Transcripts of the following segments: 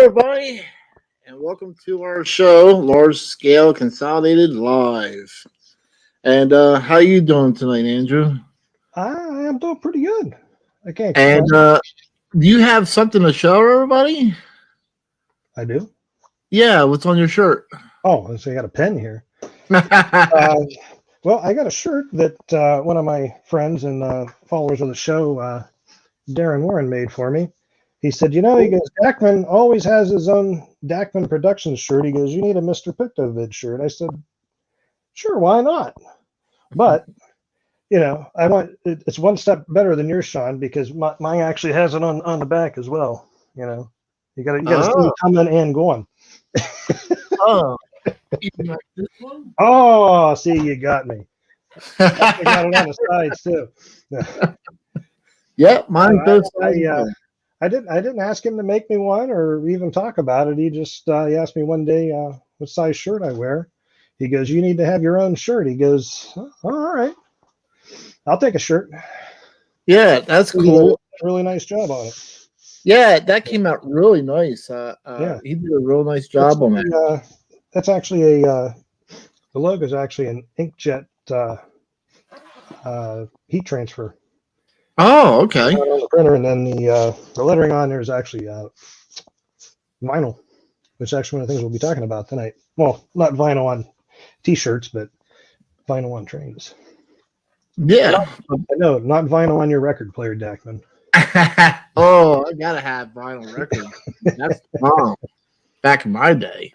everybody, and welcome to our show, Large Scale Consolidated Live. And how you doing tonight, Andrew? I am doing pretty good. I can't And complain. do you have something to show everybody? I do. Yeah, what's on your shirt? Oh, so I got a pen here. Uh, well, I got a shirt that one of my friends and followers of the show, Darren Warren, made for me. He said, he goes, Dakman always has his own Dakman Productions shirt. He goes, you need a MrPictovid shirt. I said, sure, why not? But it's one step better than yours, Sean, because mine actually has it on the back as well. You got to see me coming and going. Oh, you like this one? Oh, see, you got me. I got it on the sides too. Yep, mine both sides. I didn't ask him to make me one or even talk about it. He just he asked me one day what size shirt I wear. He goes, "You need to have your own shirt." He goes, oh, "All right, I'll take a shirt." Yeah, that's He did cool. a really nice job on it. Yeah, that came out really nice. Yeah, He did a real nice job on that. That's actually the logo is actually an inkjet heat transfer. Oh, okay. On the printer, and then the lettering on there is actually vinyl, which is actually one of the things we'll be talking about tonight. Well, not vinyl on T-shirts, but vinyl on trains. Yeah. No, not vinyl on your record player, Dakman. Oh, I gotta have vinyl records. That's the bomb. Back in my day,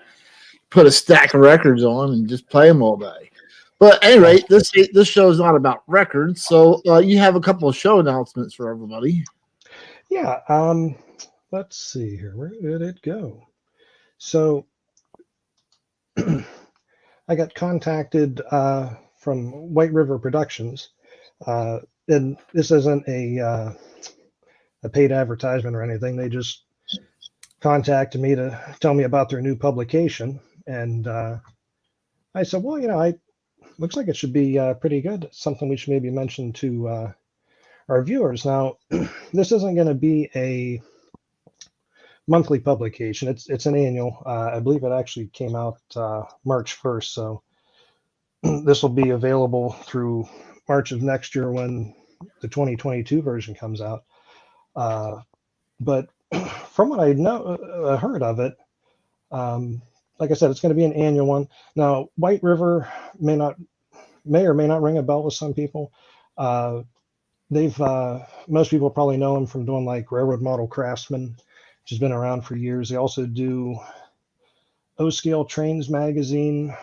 put a stack of records on and just play them all day. But anyway, this show is not about records, so you have a couple of show announcements for everybody. Yeah. Let's see here. Where did it go? So I got contacted from White River Productions, and this isn't a paid advertisement or anything. They just contacted me to tell me about their new publication, and I said, well, looks like it should be pretty good. It's something we should maybe mention to our viewers. Now, this isn't going to be a monthly publication. It's an annual. I believe it actually came out March 1st, so this will be available through March of next year when the 2022 version comes out. But from what I know, heard of it, like I said, it's going to be an annual one. Now, White River may or may not ring a bell with some people. Most people probably know them from doing like Railroad Model Craftsman, which has been around for years. They also do O-Scale Trains magazine,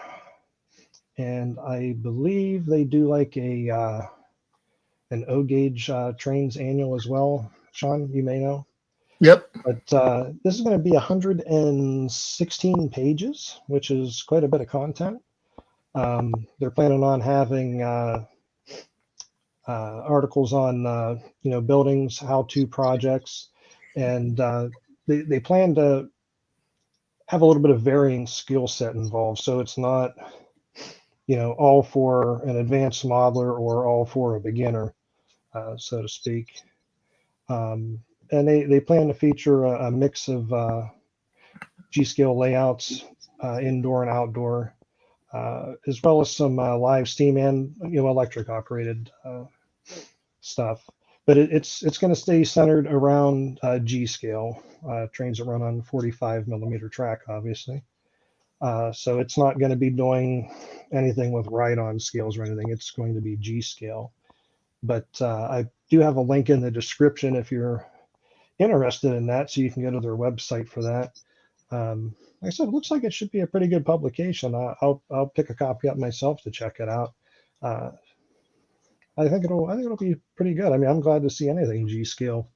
and I believe they do like an O-Gauge Trains annual as well. Sean, you may know. Yep. But this is going to be 116 pages, which is quite a bit of content. They're planning on having articles on buildings, how-to projects, and they plan to have a little bit of varying skill set involved. So it's not all for an advanced modeler or all for a beginner, so to speak. And they plan to feature a mix of G-scale layouts, indoor and outdoor, as well as some live steam and electric operated stuff. But it's going to stay centered around G-scale trains that run on 45 millimeter track, obviously. So it's not going to be doing anything with ride-on scales or anything. It's going to be G-scale. But I do have a link in the description if you're interested in that, so you can go to their website for that. Like I said, it looks like it should be a pretty good publication. I'll pick a copy up myself to check it out. I think it'll be pretty good. I mean, I'm glad to see anything G-scale.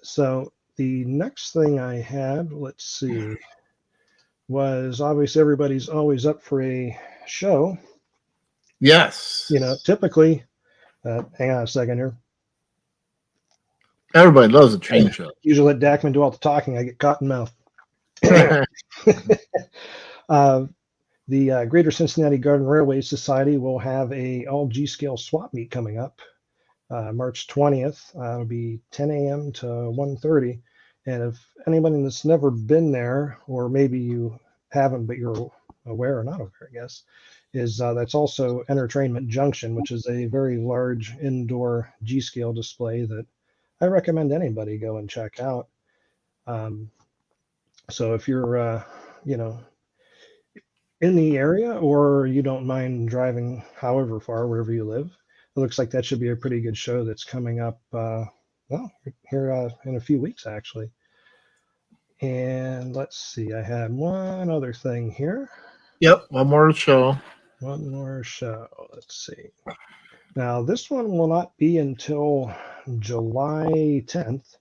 So the next thing I had, let's see, was obviously everybody's always up for a show. Yes. Typically, hang on a second here. Everybody loves a train show. Usually let Dakman do all the talking. I get cotton mouth. The Greater Cincinnati Garden Railway Society will have a all G-scale swap meet coming up March 20th. It'll be 10 a.m. to 1:30. And if anybody that's never been there, or maybe you haven't, but you're aware or not aware, I guess, is that's also Entertainment Junction, which is a very large indoor G-scale display that I recommend anybody go and check out. So if you're, in the area, or you don't mind driving however far, wherever you live, it looks like that should be a pretty good show that's coming up, here in a few weeks, actually. And let's see, I had one other thing here. Yep, one more show. One more show. Let's see. Now, this one will not be until July 10th,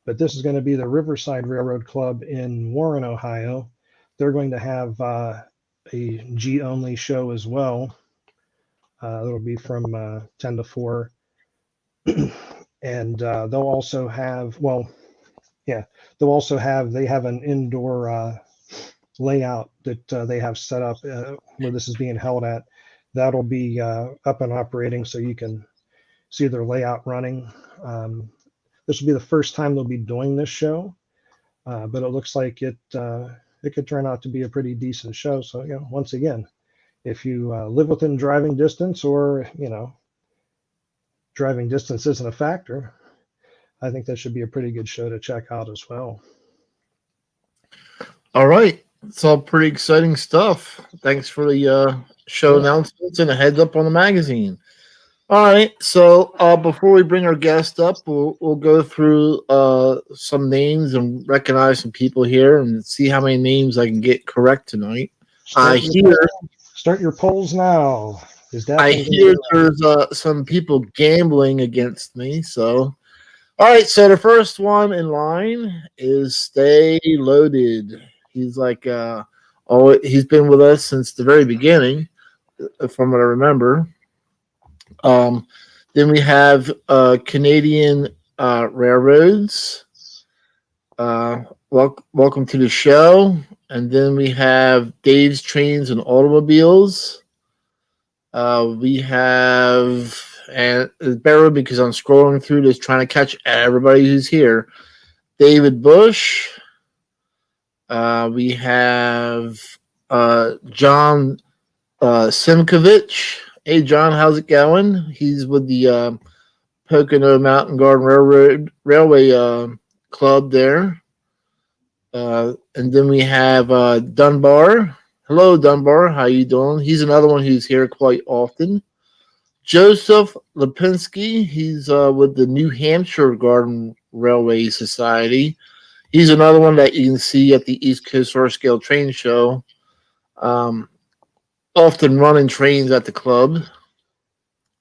but this is going to be the Riverside Railroad Club in Warren, Ohio. They're going to have a G-only show as well. That'll be from 10 to 4. And they'll also have, they have an indoor layout that they have set up where this is being held at. That'll be up and operating, so you can see their layout running. This will be the first time they'll be doing this show, but it looks like it could turn out to be a pretty decent show. So, once again, if you live within driving distance, or driving distance isn't a factor, I think that should be a pretty good show to check out as well. All right. It's all pretty exciting stuff. Thanks for the show announcements and a heads up on the magazine. All right. So before we bring our guest up, we'll go through some names and recognize some people here and see how many names I can get correct tonight. Start your polls now. I hear there's some people gambling against me. So, all right. So the first one in line is Stay Loaded. He's like, he's been with us since the very beginning, from what I remember. Then we have Canadian Railroads. Welcome to the show. And then we have Dave's Trains and Automobiles. We have, and bear with me because I'm scrolling through this trying to catch everybody who's here. David Bush. We have John Simkovich. Hey, John, how's it going? He's with the Pocono Mountain Garden Railway Club there. And then we have Dunbar. Hello, Dunbar. How you doing? He's another one who's here quite often. Joseph Lipinski. He's with the New Hampshire Garden Railway Society. He's another one that you can see at the East Coast Large Scale Train Show. Often running trains at the club.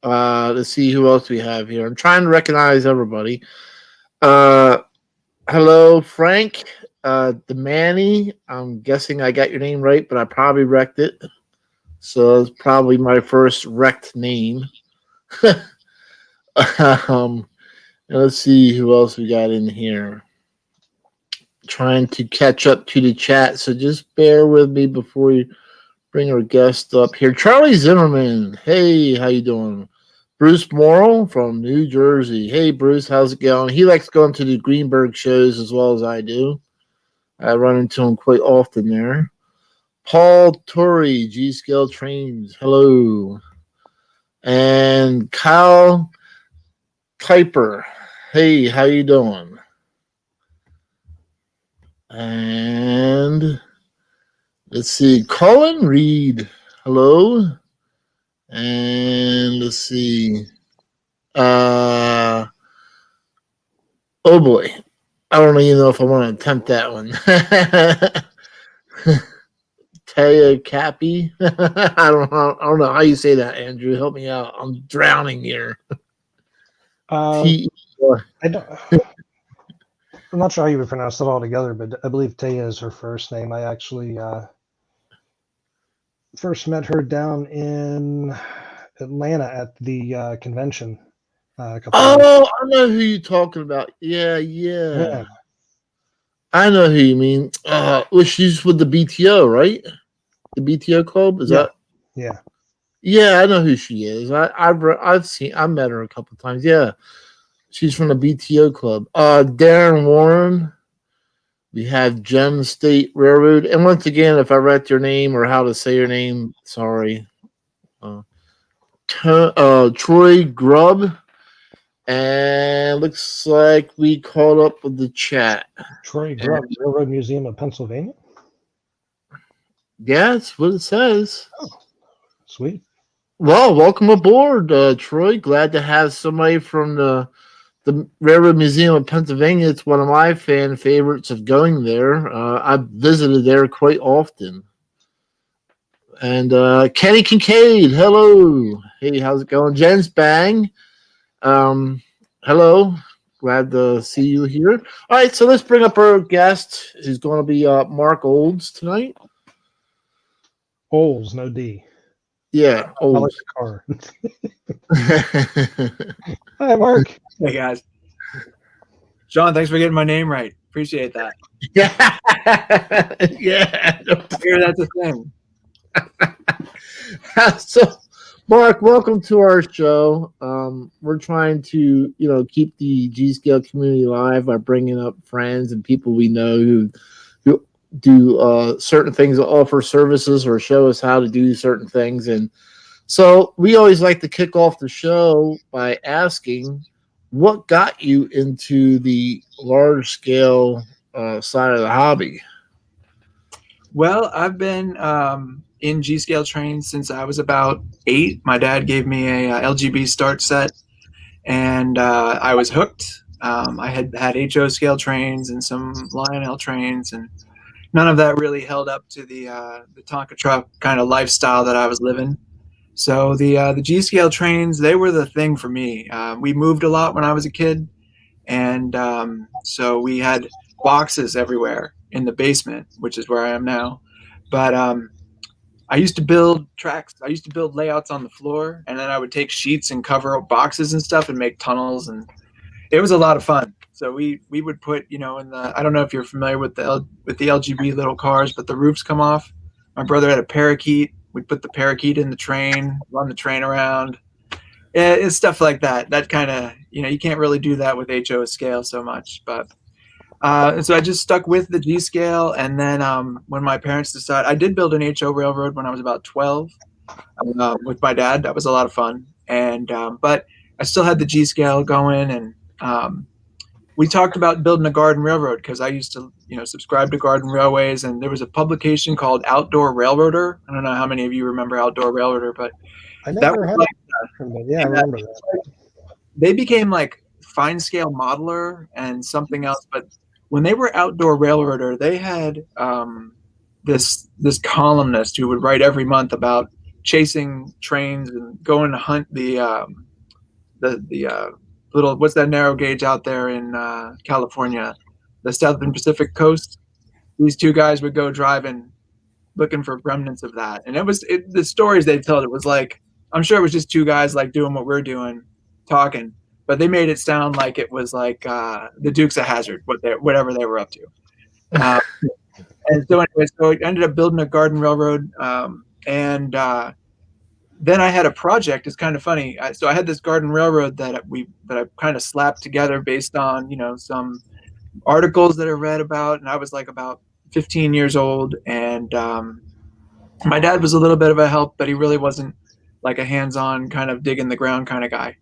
Let's see who else we have here. I'm trying to recognize everybody. Hello, Frank. Manny. I'm guessing I got your name right, but I probably wrecked it. So it's probably my first wrecked name. Let's see who else we got in here. Trying to catch up to the chat, so just bear with me before you bring our guest up here. Charlie Zimmerman. Hey, how you doing? Bruce Morrill from New Jersey. Hey, Bruce, how's it going? He likes going to the Greenberg shows as well as I do. I run into him quite often there. Paul Torrey, G-Scale Trains. Hello. And Kyle Kuiper. Hey, how you doing? And let's see, Colin Reed. Hello. And let's see. Oh boy. I don't even know if I want to attempt that one. Taya Cappy. I don't know how you say that, Andrew. Help me out. I'm drowning here. I don't. I'm not sure how you would pronounce it all together, but I believe Taya is her first name. I actually first met her down in Atlanta at the convention. A couple of I know who you're talking about. Yeah. I know who you mean. Well, she's with the BTO, right? The BTO club? Is that? Yeah. Yeah, I know who she is. I've met her a couple of times. Yeah. She's from the BTO club. Darren Warren. We have Gem State Railroad. And once again, if I read your name or how to say your name, sorry. Uh, Troy Grubb. And looks like we caught up with the chat. Troy Grubb, Railroad Museum of Pennsylvania. Yeah, that's what it says. Oh, sweet. Well, welcome aboard, Troy. Glad to have somebody from the Railroad Museum of Pennsylvania. It's one of my fan favorites of going there. I've visited there quite often. And Kenny Kincaid, hello. Hey, how's it going? Jens Bang, hello. Glad to see you here. All right, so let's bring up our guest, who's going to be Mark Oles tonight. Oles, no D. Yeah, I like Oles. the car. Hi, Mark. Hey, guys. John, thanks for getting my name right. Appreciate that. Yeah. Yeah. I hear that's a thing. So, Mark, welcome to our show. We're trying to, keep the G Scale community alive by bringing up friends and people we know who do certain things, offer services, or show us how to do certain things. And so we always like to kick off the show by asking, what got you into the large scale side of the hobby? Well, I've been in G Scale trains since I was about 8. My dad gave me a LGB start set, and I was hooked. I had HO scale trains and some Lionel trains, and none of that really held up to the Tonka truck kind of lifestyle that I was living. So the G scale trains, they were the thing for me. We moved a lot when I was a kid, and so we had boxes everywhere in the basement, which is where I am now. But I used to build tracks. I used to build layouts on the floor, and then I would take sheets and cover up boxes and stuff and make tunnels, and it was a lot of fun. So we would put, in the, I don't know if you're familiar with the LGB little cars, but the roofs come off. My brother had a parakeet. We'd put the parakeet in the train, run the train around. It's stuff like that. That kind of, you can't really do that with HO scale so much. But so I just stuck with the G scale. And then when my parents decided, I did build an HO railroad when I was about 12 with my dad. That was a lot of fun. And but I still had the G scale going. And we talked about building a garden railroad because I used to, subscribe to Garden Railways, and there was a publication called Outdoor Railroader. I don't know how many of you remember Outdoor Railroader, but I never had yeah, I remember that. They became like Fine Scale Modeler and something else, but when they were Outdoor Railroader, they had this columnist who would write every month about chasing trains and going to hunt the little, what's that narrow gauge out there in California, the Southern Pacific coast. These two guys would go driving, looking for remnants of that. And the stories they told, it was like, I'm sure it was just two guys like doing what we're doing, talking, but they made it sound like it was like the Dukes of Hazzard, whatever they were up to. And so anyway, so I ended up building a garden railroad, and then I had a project. It's kind of funny. So I had this garden railroad that I kind of slapped together based on some articles that I read about, and I was like about 15 years old, and my dad was a little bit of a help, but he really wasn't like a hands-on kind of dig in the ground kind of guy.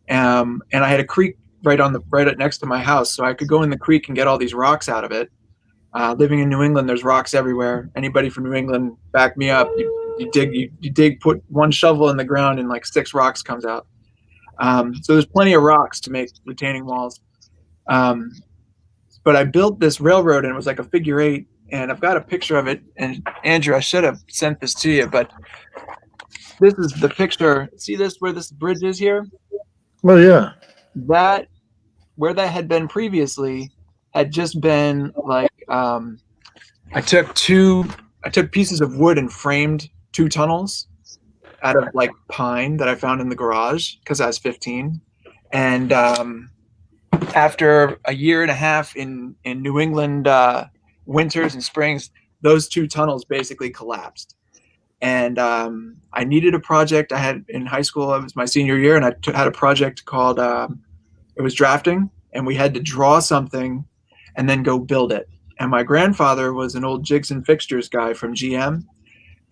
And I had a creek right next to my house, so I could go in the creek and get all these rocks out of it. Living in New England, there's rocks everywhere. Anybody from New England, back me up. You dig, put one shovel in the ground, and like 6 rocks comes out. So there's plenty of rocks to make retaining walls. But I built this railroad, and it was like a figure 8, and I've got a picture of it. And Andrew, I should have sent this to you, but this is the picture. See this, where this bridge is here? Oh yeah. That, where that had been previously, had just been like, I took pieces of wood and framed 2 tunnels out of like pine that I found in the garage because I was 15. And after a year and a half in New England winters and springs, those 2 tunnels basically collapsed. And I needed a project. I had in high school, it was my senior year, and I had a project called, it was drafting, and we had to draw something and then go build it. and my grandfather was an old jigs and fixtures guy from GM.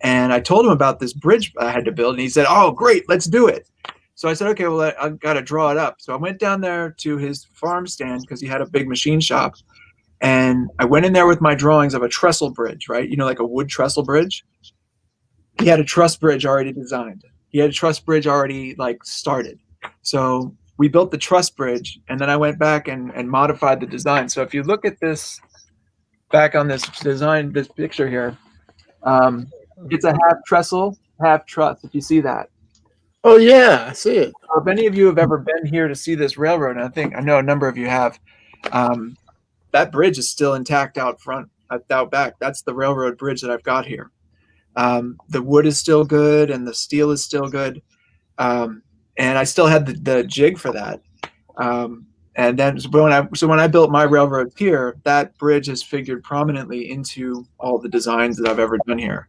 And I told him about this bridge I had to build, and he said, "Oh, great, let's do it." So I said, "Okay, well, I've got to draw it up." So I went down there to his farm stand because he had a big machine shop. And I went in there with my drawings of a trestle bridge, right? You know, like a wood trestle bridge. He had a truss bridge already designed. He had a truss bridge already like started. So we built the truss bridge, and then I went back and modified the design. So if you look at this, back on this design, this picture here, it's a half trestle, half truss, if you see that. Oh yeah, I see it. If any of you have ever been here to see this railroad, and I know a number of you have, that bridge is still intact out front, out back. That's the railroad bridge that I've got here. The wood is still good, and the steel is still good. And I still had the jig for that. And then when I built my railroad here, that bridge has figured prominently into all the designs that I've ever done here.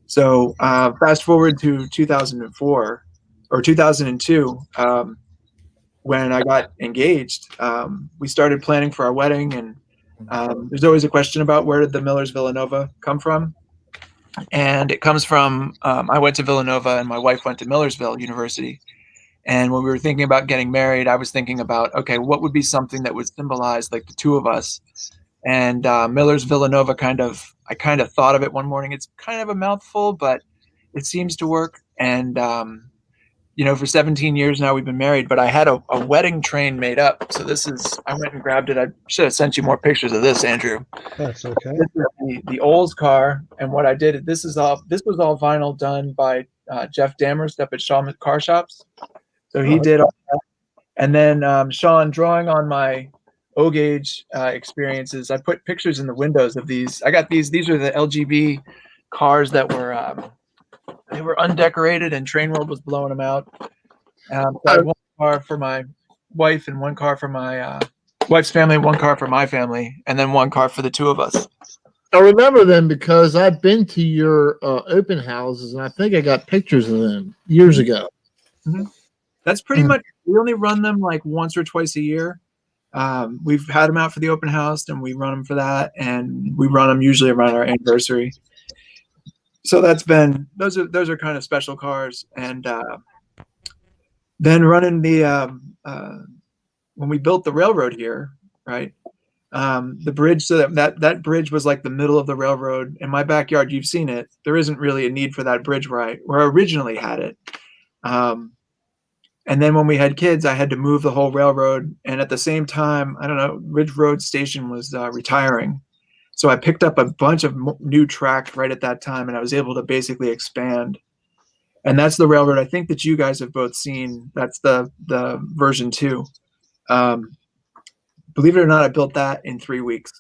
So fast forward to 2004 or 2002, when I got engaged, we started planning for our wedding, and there's always a question about where did the Millersvillanova come from? And it comes from, I went to Villanova and my wife went to Millersville University. And when we were thinking about getting married, I was thinking about, okay, what would be something that would symbolize like the two of us? And Millersvillanova I kind of thought of it one morning. It's kind of a mouthful, but it seems to work. And, for 17 years now we've been married, but I had a wedding train made up. So I went and grabbed it. I should have sent you more pictures of this, Andrew. That's okay. This is the Oles car. And what I did, this was all vinyl done by Jeff Dammers up at Shaw Car Shops. So he did all that. And then Sean, drawing on my O-gauge experiences, I put pictures in the windows of these. I got these are the LGB cars that were they were undecorated and Train World was blowing them out. So I had one car for my wife and one car for my wife's family, one car for my family, and then one car for the two of us. I remember them because I've been to your open houses, and I think I got pictures of them years ago. Mm-hmm. That's pretty much, we only run them like once or twice a year. We've had them out for the open house, and we run them for that, and we run them usually around our anniversary. So those are kind of special cars. And then running when we built the railroad here, right? The bridge, so that bridge was like the middle of the railroad. In my backyard, you've seen it. There isn't really a need for that bridge where I originally had it. And then when we had kids, I had to move the whole railroad. And at the same time, I don't know, Ridge Road Station was retiring. So I picked up a bunch of new tracks right at that time, and I was able to basically expand. And that's the railroad I think that you guys have both seen. That's the version 2. Believe it or not, I built that in 3 weeks.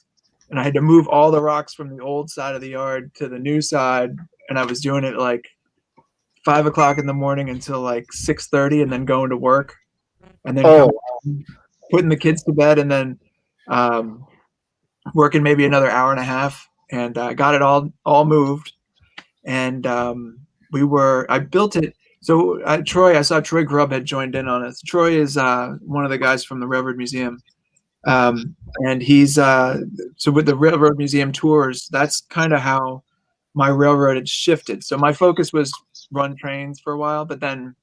And I had to move all the rocks from the old side of the yard to the new side. And I was doing it like 5 o'clock in the morning until like 6:30, and then going to work, and then putting the kids to bed, and then working maybe another hour and a half, and I got it all moved. And I built it. So I saw Troy Grubb had joined in on it. Troy is one of the guys from the Railroad Museum. And he's so with the Railroad Museum tours, that's kind of how my railroad had shifted. So my focus was run trains for a while, but then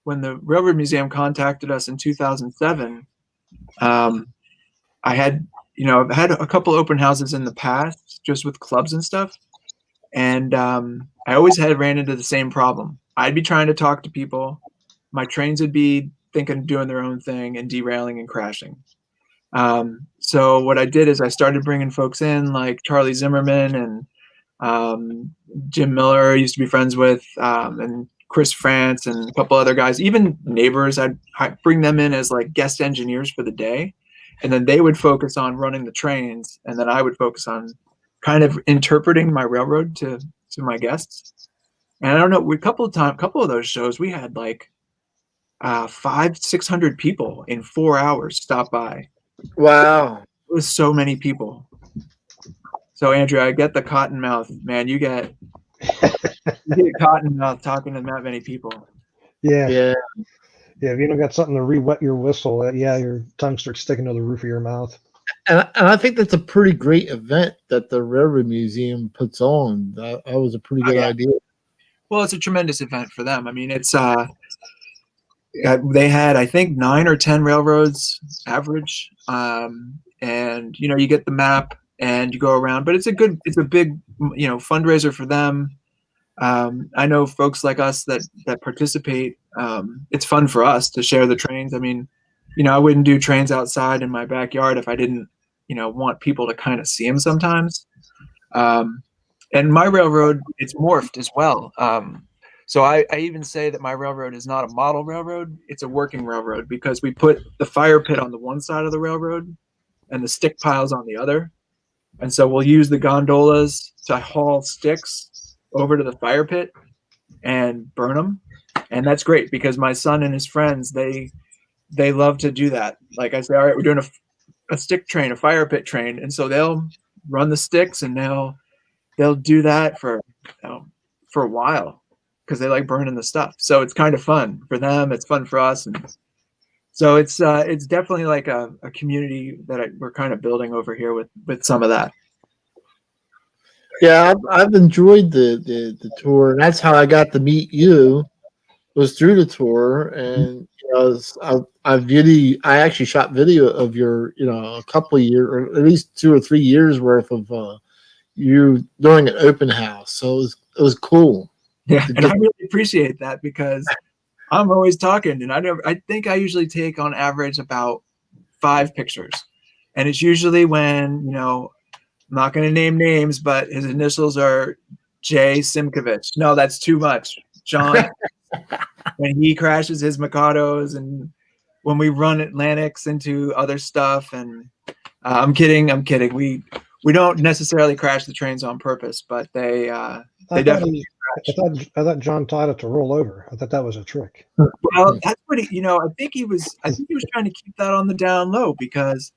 when the Railroad Museum contacted us in 2007, I had a couple open houses in the past just with clubs and stuff, and I always ran into the same problem. I'd be trying to talk to people, my trains would be doing their own thing and derailing and crashing. So what I did is I started bringing folks in like Charlie Zimmerman and Jim Miller, I used to be friends with, and Chris France and a couple other guys, even neighbors. I'd bring them in as like guest engineers for the day, and then they would focus on running the trains, and then I would focus on kind of interpreting my railroad to my guests. And I don't know, a couple of those shows we had like 500-600 people in 4 hours stop by. Wow, it was so many people. So Andrew, I get the cotton mouth, man. You get cotton mouth talking to that many people. Yeah. If you don't got something to re-wet your whistle, your tongue starts sticking to the roof of your mouth. and I think that's a pretty great event that the Railroad Museum puts on. That was a pretty Oh, good yeah. idea. Well, it's a tremendous event for them. I mean, it's they had, I think, 9 or 10 railroads average, and you get the map and you go around. But it's a big fundraiser for them. I know folks like us that participate. It's fun for us to share the trains. I mean, I wouldn't do trains outside in my backyard if I didn't, want people to kind of see them sometimes. And my railroad, it's morphed as well. So I even say that my railroad is not a model railroad; it's a working railroad, because we put the fire pit on the one side of the railroad and the stick piles on the other. And so we'll use the gondolas to haul sticks over to the fire pit and burn them. And that's great, because my son and his friends, they love to do that. Like I say, all right, we're doing a stick train, a fire pit train. And so they'll run the sticks and they'll do that for a while, because they like burning the stuff. So it's kind of fun for them. It's fun for us. And so it's definitely like a community that we're kind of building over here with some of that. Yeah, I've enjoyed the tour, and that's how I got to meet you, was through the tour. And I actually shot video of your a couple of years, or at least 2 or 3 years worth of you doing an open house. So it was cool. Yeah, and I really appreciate that, because I'm always talking, and I think I usually take on average about 5 pictures, and it's usually when I'm not going to name names, but his initials are J. Simkovich. No, that's too much. John, when he crashes his Mikados, and when we run Atlantics into other stuff, and I'm kidding. We don't necessarily crash the trains on purpose, but they definitely. I thought John taught it to roll over. I thought that was a trick. Well, that's what I think he was trying to keep that on the down low, because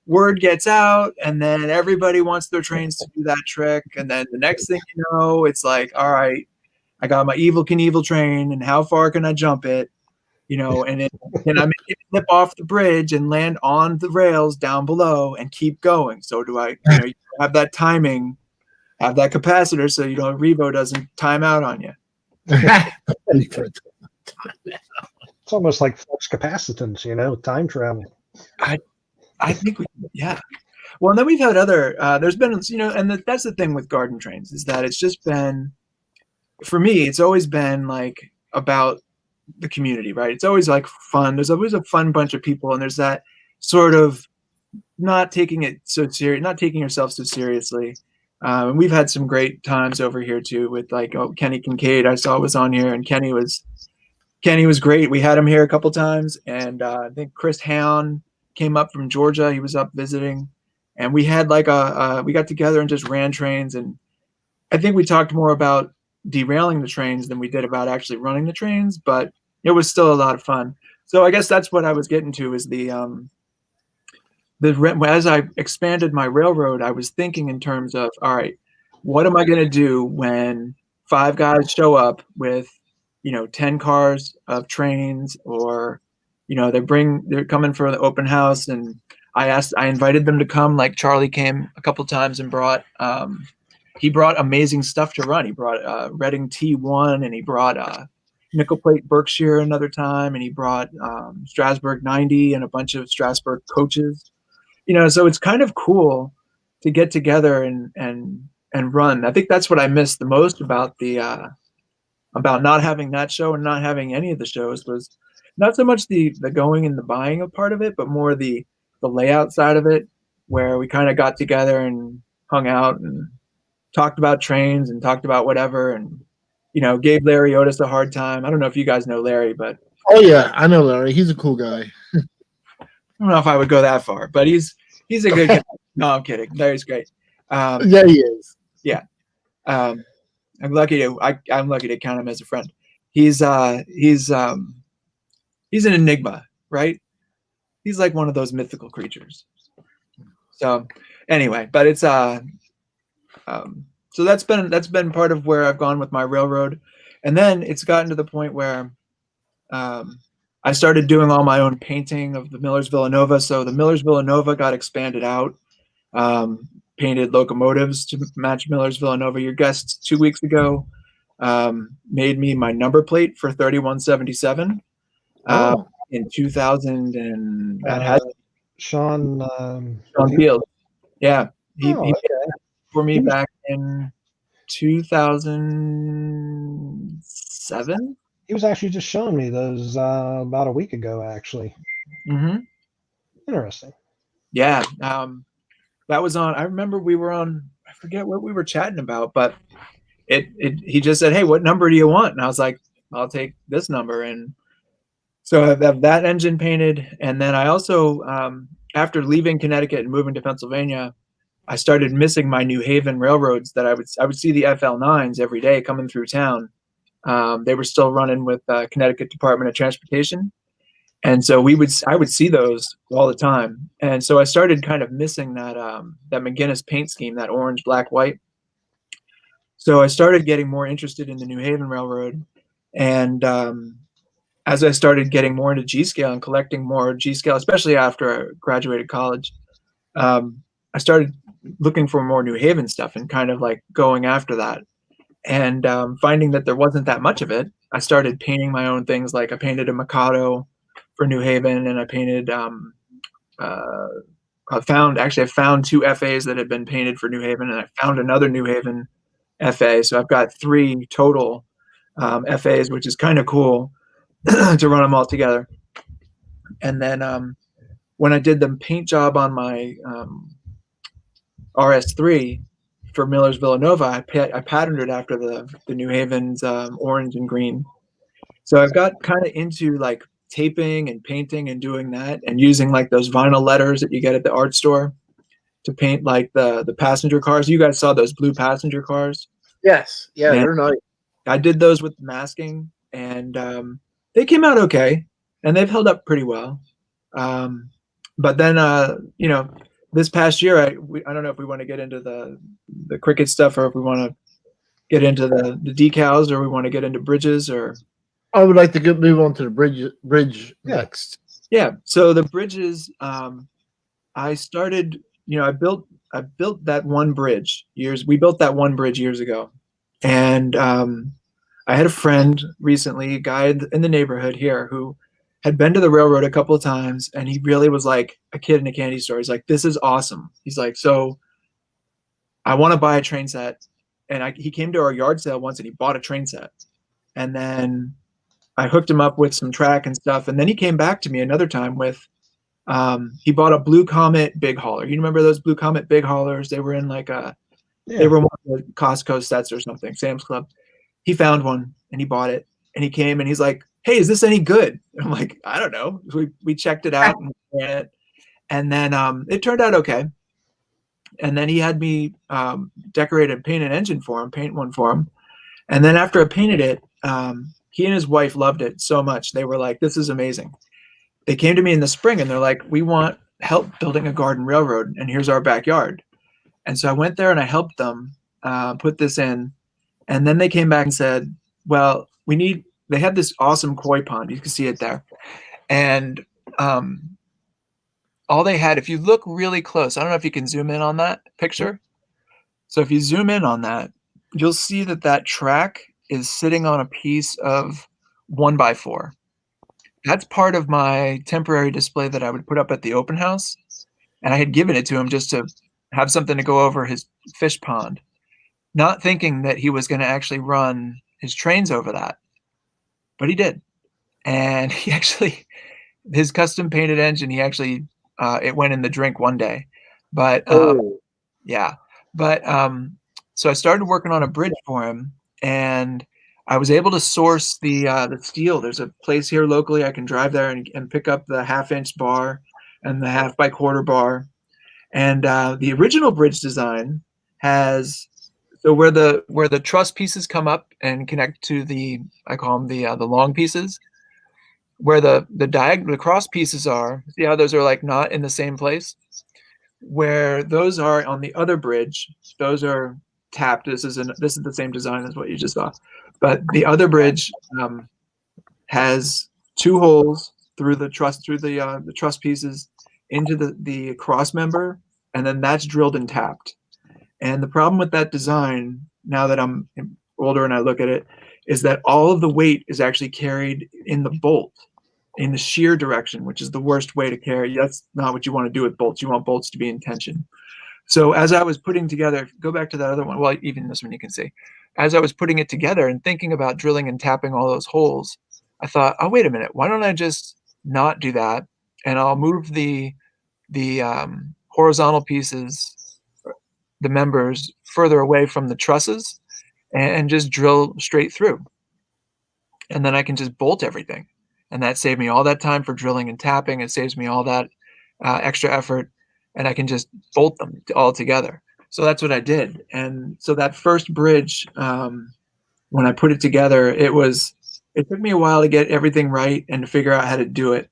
word gets out, and then everybody wants their trains to do that trick, and then the next thing you know, it's like, all right, I got my Evel Knievel train, and how far can I jump it? And can I make it flip off the bridge and land on the rails down below and keep going? So do I, you have that timing, have that capacitor, so Revo doesn't time out on you. It's almost like flux capacitance, time travel. I think yeah. Well, and then we've had other, there's been, and that's the thing with garden trains, is that it's just been, for me, it's always been like about the community, right? It's always like fun. There's always a fun bunch of people, and there's that sort of not taking yourself so seriously. And we've had some great times over here too, with like Kenny Kincaid, I saw was on here, and Kenny was great. We had him here a couple times, and I think Chris Hound came up from Georgia. He was up visiting, and we had like we got together and just ran trains. And I think we talked more about derailing the trains than we did about actually running the trains, but it was still a lot of fun. So I guess that's what I was getting to, is as I expanded my railroad, I was thinking in terms of, all right, what am I going to do when 5 guys show up with 10 cars of trains, or they're coming for the open house, and I invited them to come. Like Charlie came a couple times and he brought amazing stuff to run. He brought Reading T1, and he brought nickel plate Berkshire another time, and he brought Strasbourg 90 and a bunch of Strasbourg coaches. So it's kind of cool to get together and run. I think that's what I missed the most about about not having that show and not having any of the shows, was not so much the going and the buying of part of it, but more the layout side of it, where we kind of got together and hung out and talked about trains and talked about whatever, and gave Larry Otis a hard time. I don't know if you guys know Larry, but oh yeah, I know Larry. He's a cool guy. I don't know if I would go that far, but he's a good guy. No, I'm kidding. Larry's great. Yeah, he is. Yeah. I'm lucky to count him as a friend. He's an enigma, right? He's like one of those mythical creatures. So anyway, but it's so that's been part of where I've gone with my railroad. And then it's gotten to the point where I started doing all my own painting of the Millersvillanova. So the Millersvillanova got expanded out, painted locomotives to match Millersvillanova. Your guest 2 weeks ago made me my number plate for 3177 in 2000, and that had Sean Sean Field. Yeah, he Oh, made okay. that for me back in 2007. He was actually just showing me those about a week ago, actually. Mm-hmm. Interesting. Yeah, that was on. I remember we were on. I forget what we were chatting about, but he just said, "Hey, what number do you want?" And I was like, "I'll take this number." And so I have that engine painted, and then I also, after leaving Connecticut and moving to Pennsylvania, I started missing my New Haven railroads. That I would see the FL9s every day coming through town. They were still running with Connecticut Department of Transportation, and so I would see those all the time. And so I started kind of missing that that McGinnis paint scheme, that orange, black, white. So I started getting more interested in the New Haven Railroad, and as I started getting more into G scale and collecting more G scale, especially after I graduated college, I started looking for more New Haven stuff and kind of like going after that. And finding that there wasn't that much of it, I started painting my own things. Like I painted a Mikado for New Haven, and I painted. I found two FAs that had been painted for New Haven, and I found another New Haven FA. So I've got 3 total FAs, which is kind of cool to run them all together. And then when I did the paint job on my RS3 for Millersvillanova, I patterned it after the New Haven's orange and green. So I've got kind of into like taping and painting and doing that, and using like those vinyl letters that you get at the art store to paint like the passenger cars. You guys saw those blue passenger cars? Yes. Yeah, And they're nice. I did those with masking, and they came out okay, and they've held up pretty well. But then, you know, this past year, I don't know if we want to get into the cricut stuff, or if we want to get into the decals, or we want to get into bridges, or. I would like to move on to the bridge next. Yeah. So the bridges, I started. You know, I built that one bridge We built that one bridge years ago, and I had a friend recently, a guy in the neighborhood here, who had been to the railroad a couple of times, and he really was like a kid in a candy store. He's like, "This is awesome." He's like, "So I want to buy a train set." And he came to our yard sale once, and he bought a train set. And then I hooked him up with some track and stuff. And then he came back to me another time with, he bought a Blue Comet big hauler. You remember those Blue Comet big haulers? They were in like they were one of the Costco sets or something, Sam's Club. He found one and he bought it, and he came and he's like, "Hey, is this any good?" I'm like, "I don't know." We checked it out and ran it, and then it turned out okay. And then he had me decorate and paint an engine for him, paint one for him. And then after I painted it, he and his wife loved it so much. They were like, "This is amazing." They came to me in the spring and they're like, "We want help building a garden railroad, and here's our backyard." And so I went there and I helped them put this in. And then they came back and said, "Well, they had this awesome koi pond. You can see it there. And all they had, if you look really close, I don't know if you can zoom in on that picture. So if you zoom in on that, you'll see that track is sitting on a piece of 1x4. That's part of my temporary display that I would put up at the open house. And I had given it to him just to have something to go over his fish pond, not thinking that he was going to actually run his trains over that. But he did. And he actually, his custom painted engine, he actually, it went in the drink one day. But yeah. But so I started working on a bridge for him, and I was able to source the steel. There's a place here locally I can drive there and pick up the 1/2-inch bar and the 1/2-by-1/4 bar. And the original bridge design has, so where the truss pieces come up and connect to I call them the long pieces, where the cross pieces are. See how those are like not in the same place? Where those are on the other bridge, those are tapped. This is the same design as what you just saw, but the other bridge has 2 holes through the truss pieces into the cross member, and then that's drilled and tapped. And the problem with that design, now that I'm older and I look at it, is that all of the weight is actually carried in the bolt, in the shear direction, which is the worst way to carry. That's not what you want to do with bolts. You want bolts to be in tension. So as I was putting together, go back to that other one. Well, even this one you can see. As I was putting it together and thinking about drilling and tapping all those holes, I thought, oh, wait a minute. Why don't I just not do that? And I'll move the horizontal pieces, the members, further away from the trusses and just drill straight through. And then I can just bolt everything. And that saved me all that time for drilling and tapping. It saves me all that extra effort. And I can just bolt them all together. So that's what I did. And so that first bridge, when I put it together, it took me a while to get everything right and to figure out how to do it.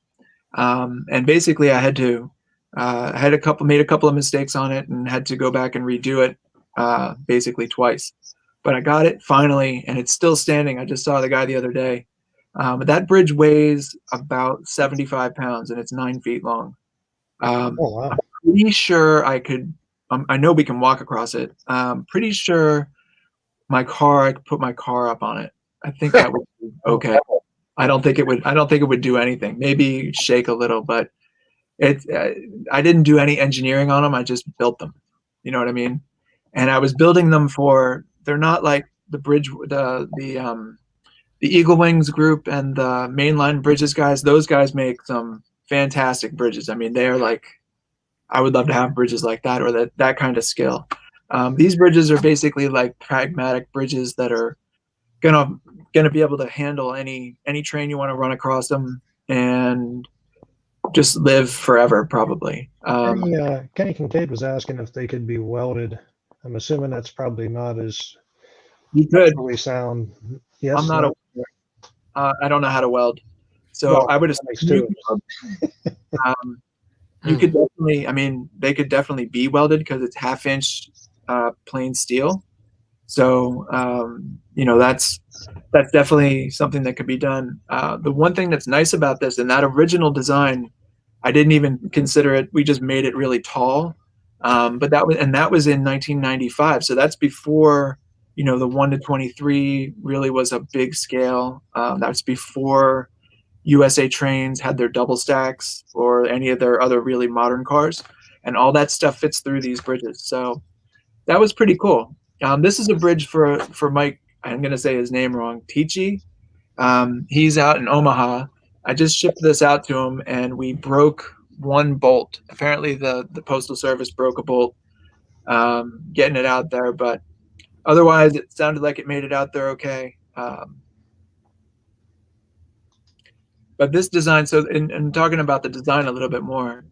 And basically I had to, made a couple of mistakes on it and had to go back and redo it basically twice. But I got it finally, and it's still standing. I just saw the guy the other day. But that bridge weighs about 75 pounds, and it's 9 feet long. Oh, wow. I'm pretty sure I could. I know we can walk across it. Pretty sure I could put my car up on it. I think that would be okay. I don't think it would do anything. Maybe shake a little, but I didn't do any engineering on them. I just built them. You know what I mean? And I was building them for. They're not like the bridge, the Eagle Wings group and the Mainline Bridges guys. Those guys make some fantastic bridges. I mean, they are like, I would love to have bridges like that or that kind of skill. These bridges are basically like pragmatic bridges that are gonna be able to handle any train you want to run across them and just live forever, probably. Kenny Kincaid was asking if they could be welded. I'm assuming that's probably not as You could. really sound. Yes, I'm not I don't know how to weld, so well, I would that makes two. You could definitely. I mean, they could definitely be welded because it's 1/2 inch plain steel. So that's definitely something that could be done. The one thing that's nice about this, and that original design, I didn't even consider it. We just made it really tall. But that was in 1995. So that's before, the 1:23 really was a big scale. That's before USA trains had their double stacks or any of their other really modern cars, and all that stuff fits through these bridges. So that was pretty cool. This is a bridge for Mike. I'm going to say his name wrong. Tichy. He's out in Omaha. I just shipped this out to him, and we broke one bolt. Apparently the Postal Service broke a bolt getting it out there, but otherwise it sounded like it made it out there okay. But this design, so in talking about the design a little bit more,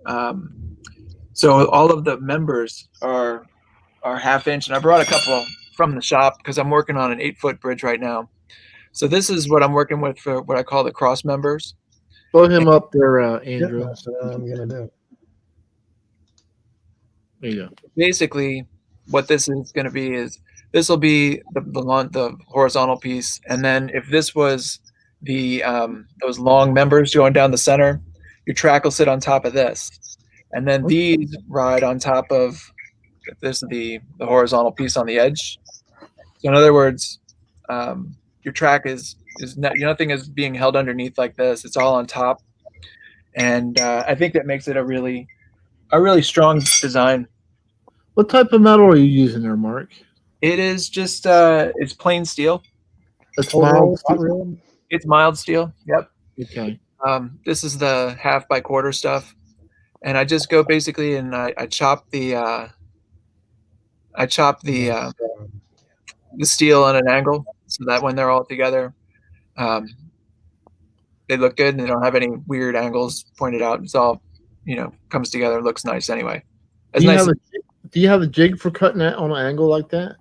so all of the members are 1/2 inch, and I brought a couple from the shop because I'm working on an 8-foot bridge right now. So this is what I'm working with for what I call the cross members. Blow him up there, Andrew. Yeah, that's what I'm gonna do. There you go. Basically, what this is going to be is this will be the horizontal piece, and then if this was the those long members going down the center, your track will sit on top of this, and then these ride on top of this the horizontal piece on the edge. So in other words, your track is nothing is being held underneath like this. It's all on top, and I think that makes it a really strong design. What type of metal are you using there, Mark? It is just it's plain steel. It's mild. It's mild steel. Yep. Okay. This is the 1/2 by 1/4 stuff, and I just go basically and I chop the steel on an angle so that when they're all together, they look good and they don't have any weird angles pointed out. It's all comes together, looks nice anyway. Do you have a jig for cutting that on an angle like that?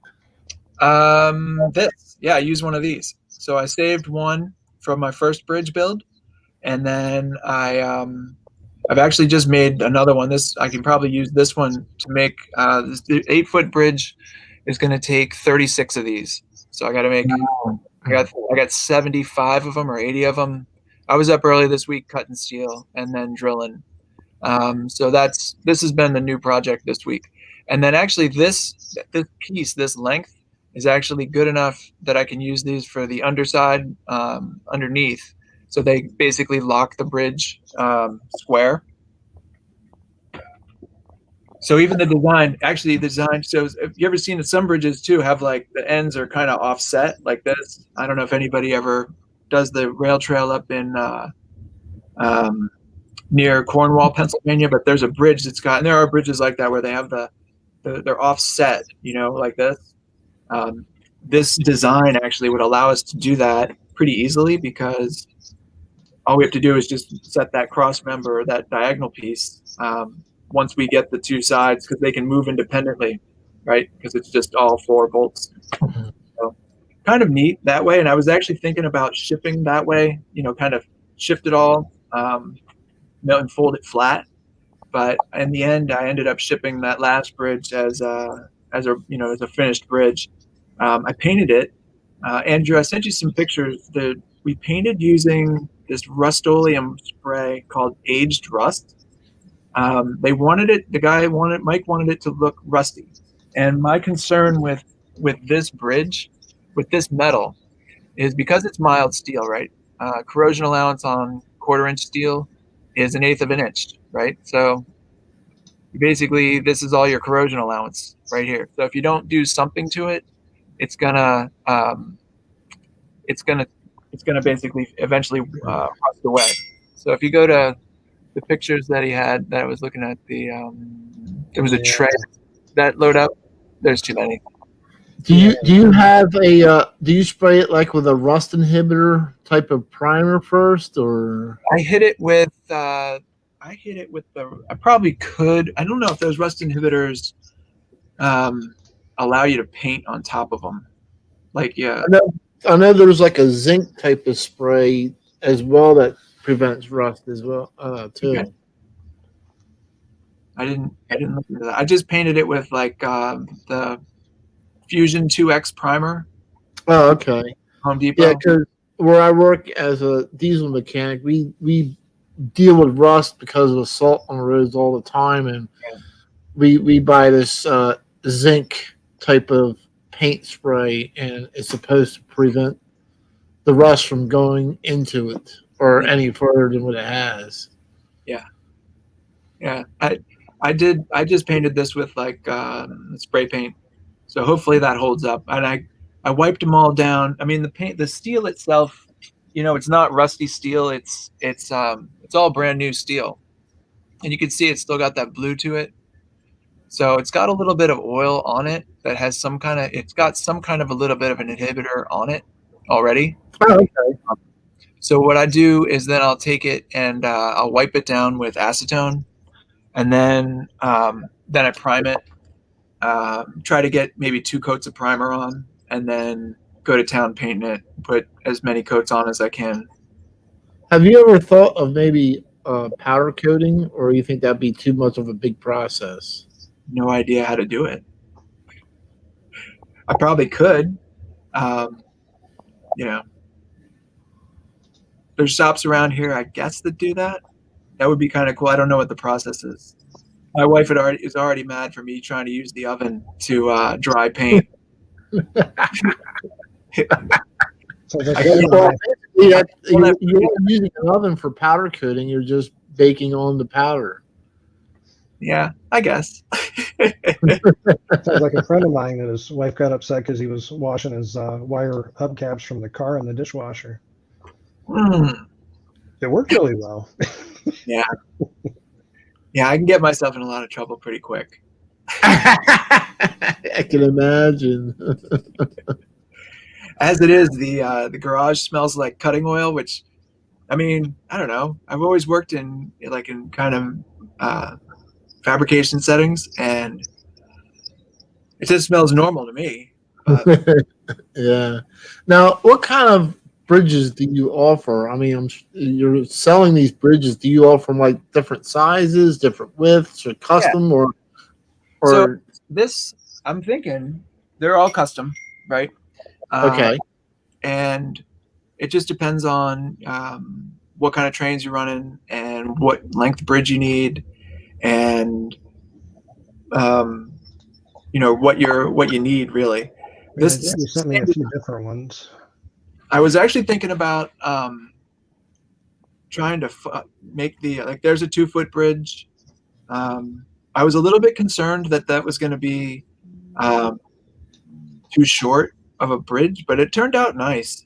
I use one of these. So I saved one from my first bridge build, and then I've actually just made another one. I can probably use this one to make this 8-foot bridge is going to take 36 of these. So I got to make. I got 75 of them or 80 of them. I was up early this week cutting steel and then drilling. So this has been the new project this week. And then actually this piece, this length, is actually good enough that I can use these for the underside underneath. So they basically lock the bridge square. So even the design shows. If you ever seen some bridges too have like the ends are kind of offset like this. I don't know if anybody ever does the rail trail up in near Cornwall, Pennsylvania, but there's a bridge that's got, and there are bridges like that where they have they're offset, like this. This design actually would allow us to do that pretty easily because all we have to do is just set that cross member, that diagonal piece, once we get the two sides, because they can move independently, right? Because it's just all 4 bolts. So kind of neat that way. And I was actually thinking about shipping that way, kind of shift it all, and fold it flat. But in the end, I ended up shipping that last bridge as a finished bridge. I painted it. Andrew, I sent you some pictures that we painted using this Rust-Oleum spray called Aged Rust. Mike wanted it to look rusty. And my concern with this bridge, with this metal, is because it's mild steel, right? Corrosion allowance on 1/4-inch steel is 1/8 of an inch, right? So basically this is all your corrosion allowance right here. So if you don't do something to it, it's gonna basically eventually rust away. So if you go to the pictures that he had that I was looking at, there was a tray that load up. There's too many. Do you have do you spray it like with a rust inhibitor type of primer first, or? I hit it with I probably could. I don't know if those rust inhibitors allow you to paint on top of them. Like, yeah. I know there's like a zinc type of spray as well that prevents rust as well too. Okay. I didn't look into that. I just painted it with like the Fusion 2X primer. Oh, okay. Home Depot. Yeah, because where I work as a diesel mechanic, we deal with rust because of the salt on the roads all the time, and we buy this zinc type of paint spray, and it's supposed to prevent the rust from going into it or any further than what it has. Yeah. I just painted this with like spray paint, so hopefully that holds up. And I wiped them all down. I mean, the steel itself, it's not rusty steel. It's all brand new steel, and you can see it's still got that blue to it. So it's got a little bit of oil on it that has it's got some kind of a little bit of an inhibitor on it already. Oh, okay. So what I do is then I'll take it and I'll wipe it down with acetone, and then I prime it. Try to get maybe 2 coats of primer on, and then go to town painting it. Put as many coats on as I can. Have you ever thought of maybe powder coating, or you think that'd be too much of a big process? No idea how to do it. I probably could. There's shops around here, I guess, that do that. That would be kind of cool. I don't know what the process is. My wife is already mad for me trying to use the oven to dry paint. You're using an oven for powder coating. You're just baking on the powder. Yeah, I guess. Sounds like a friend of mine that his wife got upset because he was washing his wire hubcaps from the car in the dishwasher. It worked really well. Yeah. Yeah, I can get myself in a lot of trouble pretty quick. I can imagine. As it is, the garage smells like cutting oil, which, I mean, I don't know. I've always worked in kind of fabrication settings, and it just smells normal to me. Yeah. Now, what kind of bridges do you offer? I mean, you're selling these bridges. Do you offer them like different sizes, different widths, or custom, or? So this, I'm thinking they're all custom, right? Okay. And it just depends on what kind of trains you're running and what length bridge you need, and what you need really. Yeah, you sent me a few different ones. I was actually thinking about trying to make there's a 2-foot bridge. I was a little bit concerned that was going to be too short of a bridge, but it turned out nice.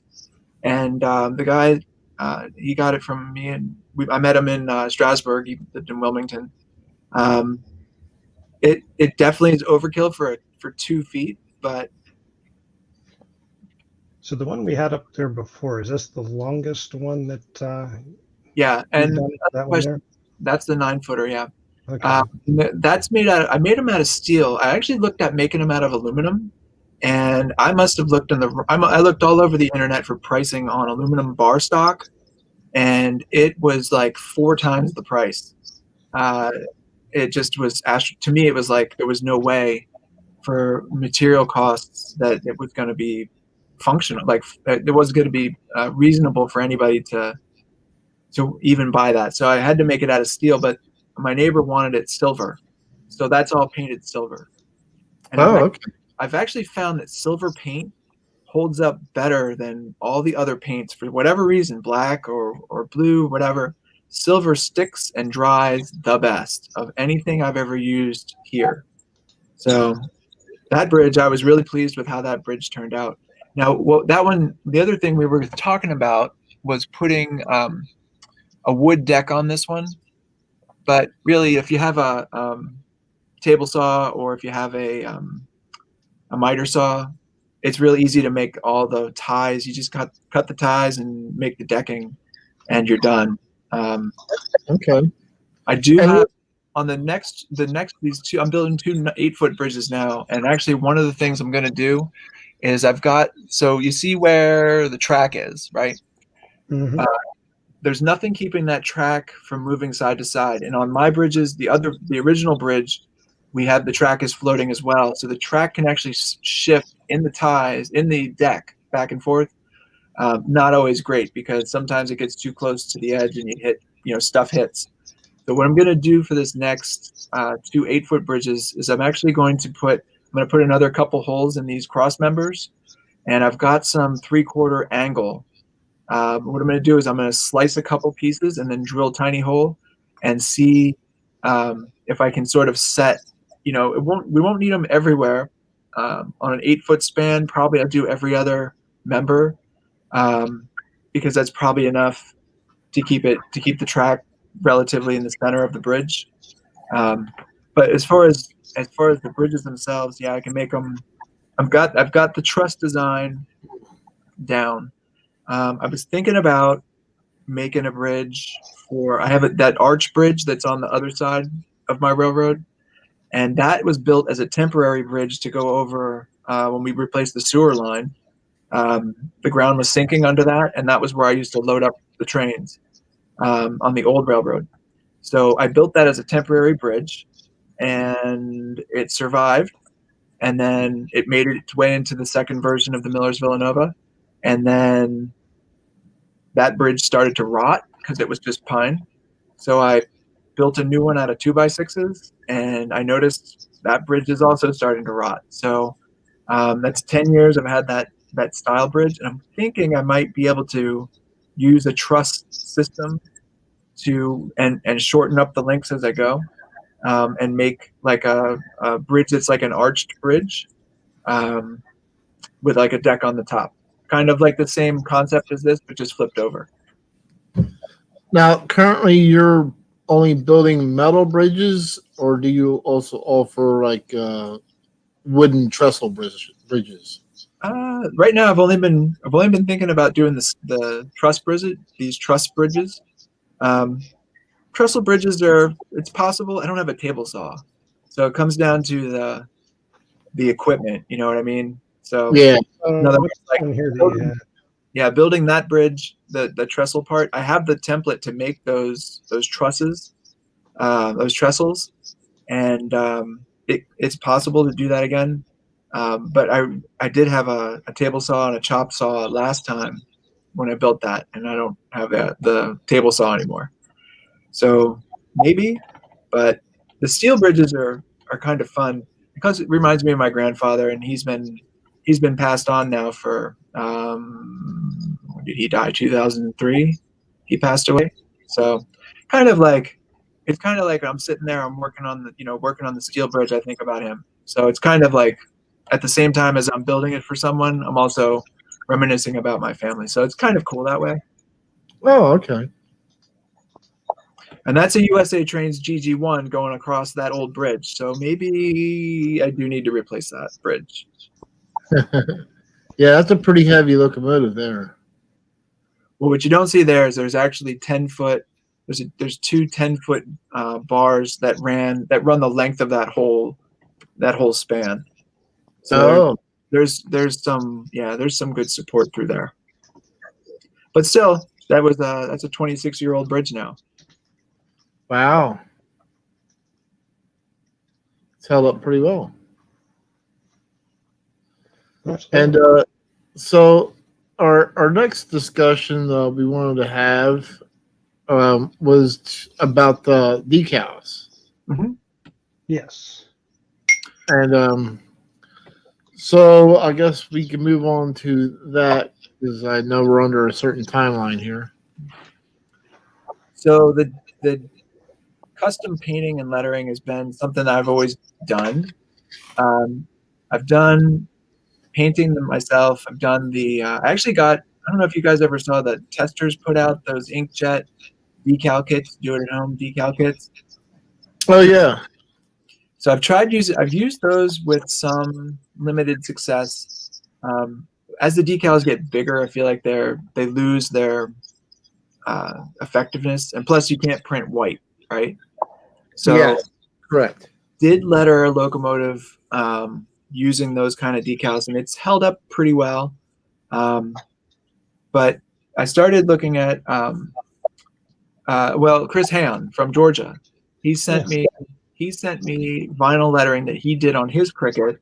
And the guy, he got it from me, and I met him in Strasbourg. He lived in Wilmington. It definitely is overkill for 2 feet, but. So the one we had up there before, is this the longest one that? Yeah, and that one there? That's the 9-footer. Yeah. Okay. That's made out. I made them out of steel. I actually looked at making them out of aluminum, and I must have looked I looked all over the internet for pricing on aluminum bar stock, and it was like 4 times the price. It just was to me. It was like there was no way for material costs that it was going to be functional. Like it was going to be reasonable for anybody to even buy that. So I had to make it out of steel, but my neighbor wanted it silver, so that's all painted silver. And I've actually found that silver paint holds up better than all the other paints for whatever reason, black or blue, whatever. Silver sticks and dries the best of anything I've ever used here. So that bridge, I was really pleased with how that bridge turned out. Now, the other thing we were talking about was putting a wood deck on this one. But really, if you have a table saw, or if you have a miter saw, it's really easy to make all the ties. You just cut the ties and make the decking, and you're done. Okay. I do have on these 2. I'm building 2 8-foot bridges now, and actually one of the things I'm going to do is so you see where the track is, right? Mm-hmm. There's nothing keeping that track from moving side to side. And on my bridges, the original bridge, we have the track is floating as well. So the track can actually shift in the ties, in the deck, back and forth. Not always great, because sometimes it gets too close to the edge and you hit, stuff hits. So what I'm going to do for this next 2 8-foot bridges is I'm going to put another couple holes in these cross members, and I've got some 3/4 angle. What I'm going to do is I'm going to slice a couple pieces and then drill a tiny hole and see if I can sort of set, we won't need them everywhere. On an 8-foot span, probably I'll do every other member, because that's probably enough to keep the track relatively in the center of the bridge. But as far as the bridges themselves, yeah, I can make them. I've got the truss design down. I was thinking about making a bridge I have that arch bridge that's on the other side of my railroad, and that was built as a temporary bridge to go over when we replaced the sewer line. The ground was sinking under that, and that was where I used to load up the trains on the old railroad. So I built that as a temporary bridge, and it survived. And then it made its way into the second version of the Millersvillanova, and then that bridge started to rot because it was just pine. So I built a new one out of 2x6s, and I noticed that bridge is also starting to rot. So that's 10 years I've had that style bridge, and I'm thinking I might be able to use a truss system and shorten up the links as I go, and make like a bridge that's like an arched bridge with like a deck on the top. Kind of like the same concept as this, but just flipped over. Now, currently, you're only building metal bridges, or do you also offer like wooden trestle bridges? Right now, I've only been thinking about doing the truss bridges. These truss bridges, trestle bridges it's possible. I don't have a table saw, so it comes down to the equipment. You know what I mean? So yeah. Building that bridge, the trestle part. I have the template to make those trusses, those trestles, and it's possible to do that again. But I did have a table saw and a chop saw last time, when I built that, and I don't have the table saw anymore. So maybe, but the steel bridges are kind of fun because it reminds me of my grandfather, and he's been passed on now for when did he die? 2003. He passed away. So kind of like it's kind of like I'm sitting there, I'm working on the steel bridge. I think about him. So it's kind of like at the same time as I'm building it for someone, I'm also reminiscing about my family. So it's kind of cool that way. Oh, okay. And that's a USA Trains GG1 going across that old bridge. So maybe I do need to replace that bridge. Yeah, that's a pretty heavy locomotive there. Well, what you don't see there is there's actually 10-foot. There's two 10-foot bars that run the length of that whole span. So there's some good support through there. But still, that's a 26-year-old bridge now. Wow. It's held up pretty well. And so our next discussion we wanted to have was about the decals. Mm-hmm. Yes. And so I guess we can move on to that because I know we're under a certain timeline here. So the custom painting and lettering has been something that I've always done. I've done painting them myself. I've done I actually got, I don't know if you guys ever saw that Testers put out those inkjet decal kits, do it at home decal kits. Oh yeah. So I've used those with some limited success. As the decals get bigger, I feel like they lose their effectiveness, and plus you can't print white, right? So yes, correct. Did letter a locomotive using those kind of decals, and it's held up pretty well. But I started looking at Chris Hayon from Georgia. He sent me vinyl lettering that he did on his Cricut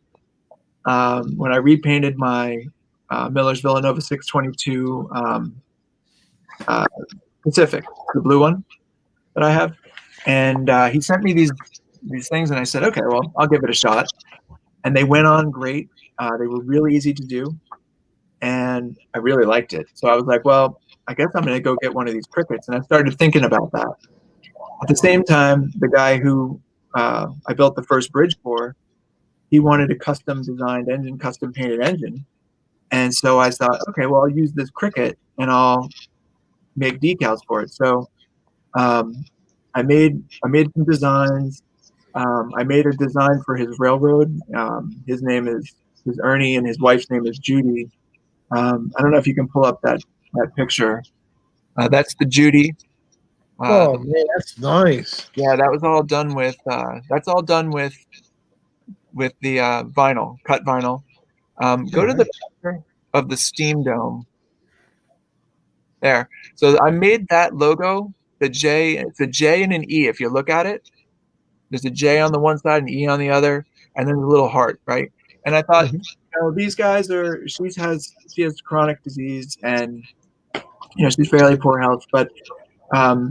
when I repainted my Millersvillanova 622 Pacific, the blue one that I have. And he sent me these things, and I said, okay, well, I'll give it a shot. And they went on great. They were really easy to do, and I really liked it. So I was like, well, I guess I'm going to go get one of these Cricuts. And I started thinking about that. At the same time, the guy who I built the first bridge for, he wanted a custom designed engine, custom painted engine. And so I thought, okay, well, I'll use this Cricut and I'll make decals for it. So I made some designs. I made a design for his railroad. His name is Ernie, and his wife's name is Judy. I don't know if you can pull up that picture. That's the Judy. Oh man, that's nice. Yeah, that was all done with. That's all done with the vinyl, cut vinyl. Go to the picture of the steam dome. There. So I made that logo. The J. It's a J and an E. If you look at it, there's a J on the one side and E on the other, and then a little heart, right? And I thought, these guys are. She has chronic disease, and she's fairly poor health, but. I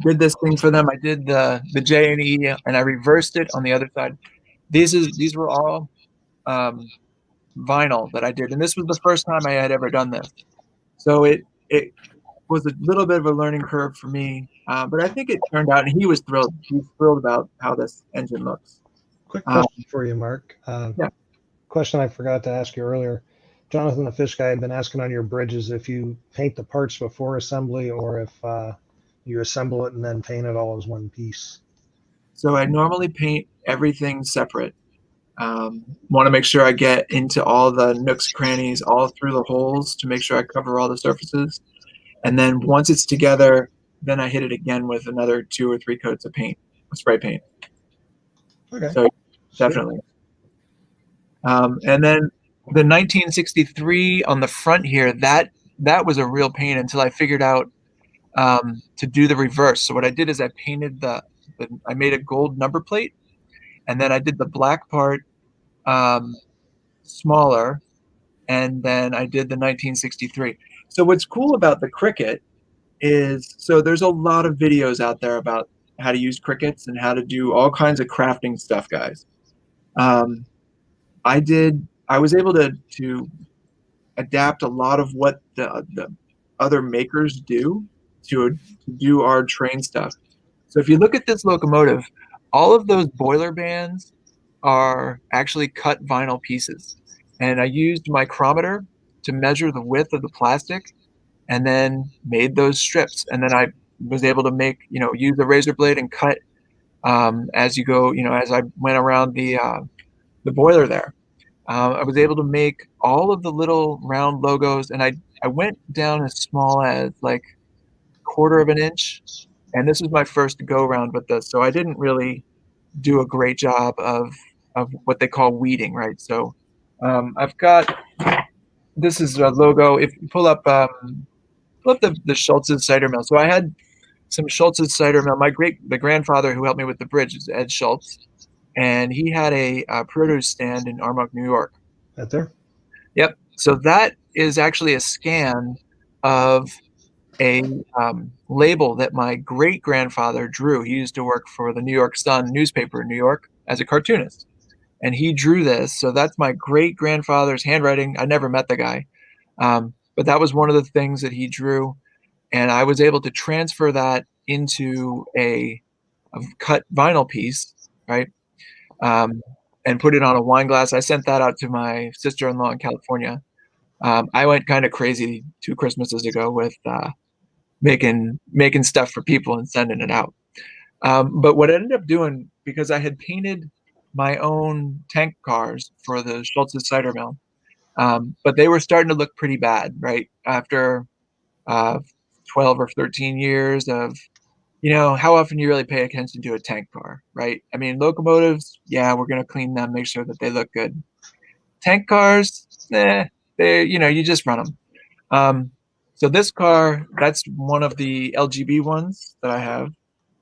did this thing for them. I did the J and E, and I reversed it on the other side. These were all vinyl that I did, and this was the first time I had ever done this. So it was a little bit of a learning curve for me, but I think it turned out, and he was thrilled. He's thrilled about how this engine looks. Quick question for you, Mark. Yeah. Question I forgot to ask you earlier. Jonathan the Fish Guy had been asking on your bridges if you paint the parts before assembly or if you assemble it and then paint it all as one piece. So I normally paint everything separate. Want to make sure I get into all the nooks, crannies, all through the holes to make sure I cover all the surfaces. And then once it's together, then I hit it again with another 2 or 3 coats of paint, spray paint. Okay. So definitely. And then the 1963 on the front here, that was a real pain until I figured out to do the reverse. So what I did is I painted I made a gold number plate, and then I did the black part smaller, and then I did the 1963. So what's cool about the Cricut is, so there's a lot of videos out there about how to use Cricuts and how to do all kinds of crafting stuff, guys. Um, I was able to adapt a lot of what the other makers do to do our train stuff. So if you look at this locomotive, all of those boiler bands are actually cut vinyl pieces. And I used micrometer to measure the width of the plastic and then made those strips. And then I was able to make, use a razor blade and cut as you go, as I went around the boiler there. I was able to make all of the little round logos, and I went down as small as like 1/4 of an inch. And this was my first go round with this. So I didn't really do a great job of what they call weeding, right? So I've got, this is a logo. If you pull up the Schultz's cider mill. So I had some Schultz's cider mill. The grandfather who helped me with the bridge is Ed Schultz, and he had a produce stand in Armonk, New York. Right there. Yep. So that is actually a scan of a label that my great grandfather drew. He used to work for the New York Sun newspaper in New York as a cartoonist, and he drew this. So that's my great grandfather's handwriting. I never met the guy, but that was one of the things that he drew, and I was able to transfer that into a cut vinyl piece, right? And put it on a wine glass. I sent that out to my sister-in-law in California. I went kind of crazy 2 Christmases ago with making stuff for people and sending it out. But what I ended up doing, because I had painted my own tank cars for the Schultz's cider mill, but they were starting to look pretty bad, right? After 12 or 13 years of, how often you really pay attention to a tank car, right? I mean, locomotives, yeah, we're going to clean them, make sure that they look good. Tank cars, you just run them. So this car, that's one of the LGB ones that I have.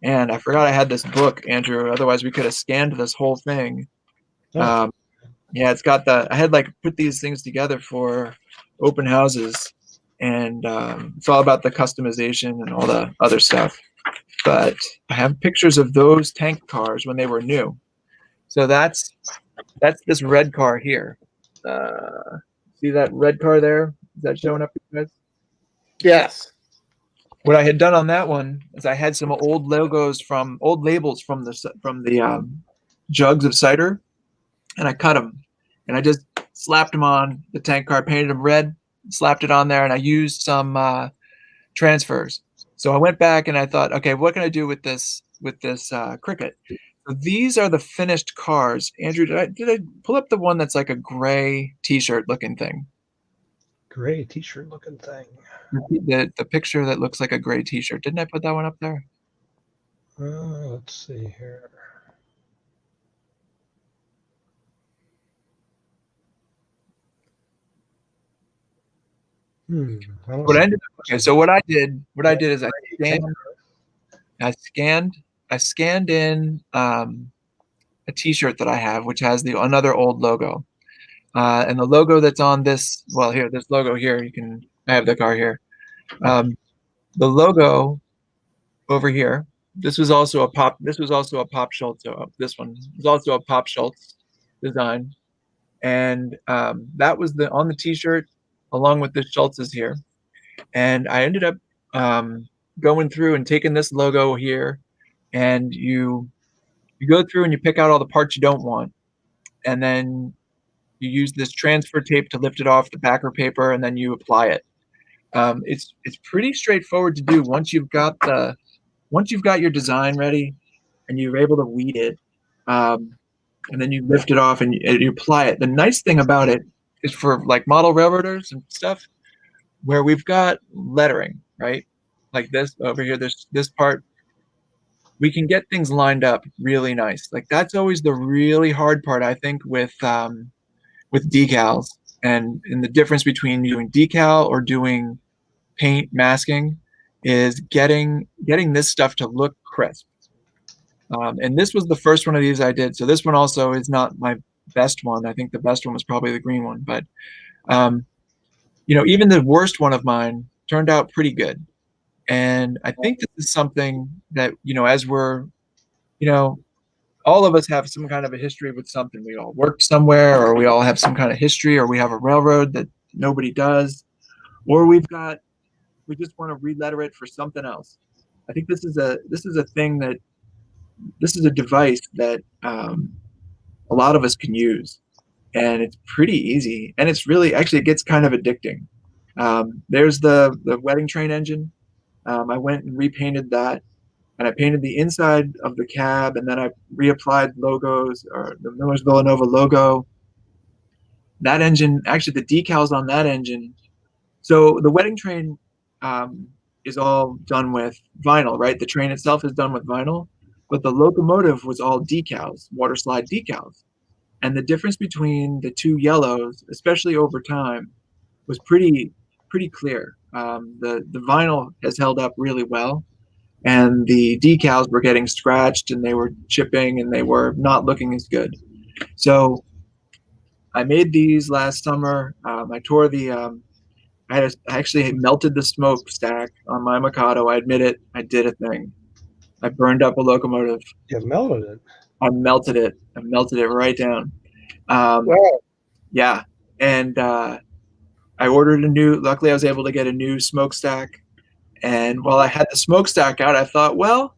And I forgot I had this book, Andrew. Otherwise, we could have scanned this whole thing. Oh. Yeah, it's got I had put these things together for open houses. And it's all about the customization and all the other stuff. But I have pictures of those tank cars when they were new. So that's this red car here. See that red car there? Is that showing up, you guys? Yes. What I had done on that one is I had some old labels from the jugs of cider, and I cut them, and I just slapped them on the tank car, painted them red, slapped it on there, and I used some transfers. So I went back and I thought, okay, what can I do with this Cricut? So these are the finished cars. Andrew, did I pull up the one that's like a gray T-shirt looking thing? Gray T-shirt looking thing. The picture that looks like a gray T-shirt. Didn't I put that one up there? Let's see here. So what I did is I scanned in a T-shirt that I have, which has another old logo, and the logo that's on this. Well, here, this logo here. I have the car here. The logo over here. This was also a Pop Schultz. So this one was also a Pop Schultz design, and that was on the T-shirt along with the Schultz's here. And I ended up going through and taking this logo here, and you go through and you pick out all the parts you don't want, and then you use this transfer tape to lift it off the backer paper, and then you apply it. It's pretty straightforward to do once you've got your design ready and you're able to weed it, and then you lift it off and you apply it. The nice thing about it is for like model railroaders and stuff, where we've got lettering, right? Like this over here, this part, we can get things lined up really nice. Like that's always the really hard part, I think, with decals, and the difference between doing decal or doing paint masking is getting this stuff to look crisp. And this was the first one of these I did. So this one also is not my best one. I think the best one was probably the green one, but even the worst one of mine turned out pretty good. And I think this is something that, as we're, you know, all of us have some kind of a history with something. We all worked somewhere, or we all have some kind of history, or we have a railroad that nobody does, or we just want to re-letter it for something else. I think this is a thing that this is a device that a lot of us can use, and it's pretty easy, and it's really actually it gets kind of addicting. There's the wedding train engine. I went and repainted that, and I painted the inside of the cab, and then I reapplied logos or the Millersvillanova logo. That engine, actually, the decals on that engine. So the wedding train is all done with vinyl, right? The train itself is done with vinyl, but the locomotive was all decals, water slide decals. And the difference between the two yellows, especially over time, was pretty clear. The vinyl has held up really well, and the decals were getting scratched and they were chipping and they were not looking as good. So I made these last summer. I tore the I actually melted the smokestack on my Mikado. I admit it. I did a thing. I burned up a locomotive. You melted it. I melted it. I melted it right down. Wow. Yeah. And I ordered a new, luckily I was able to get a new smokestack. And while I had the smokestack out, I thought, well,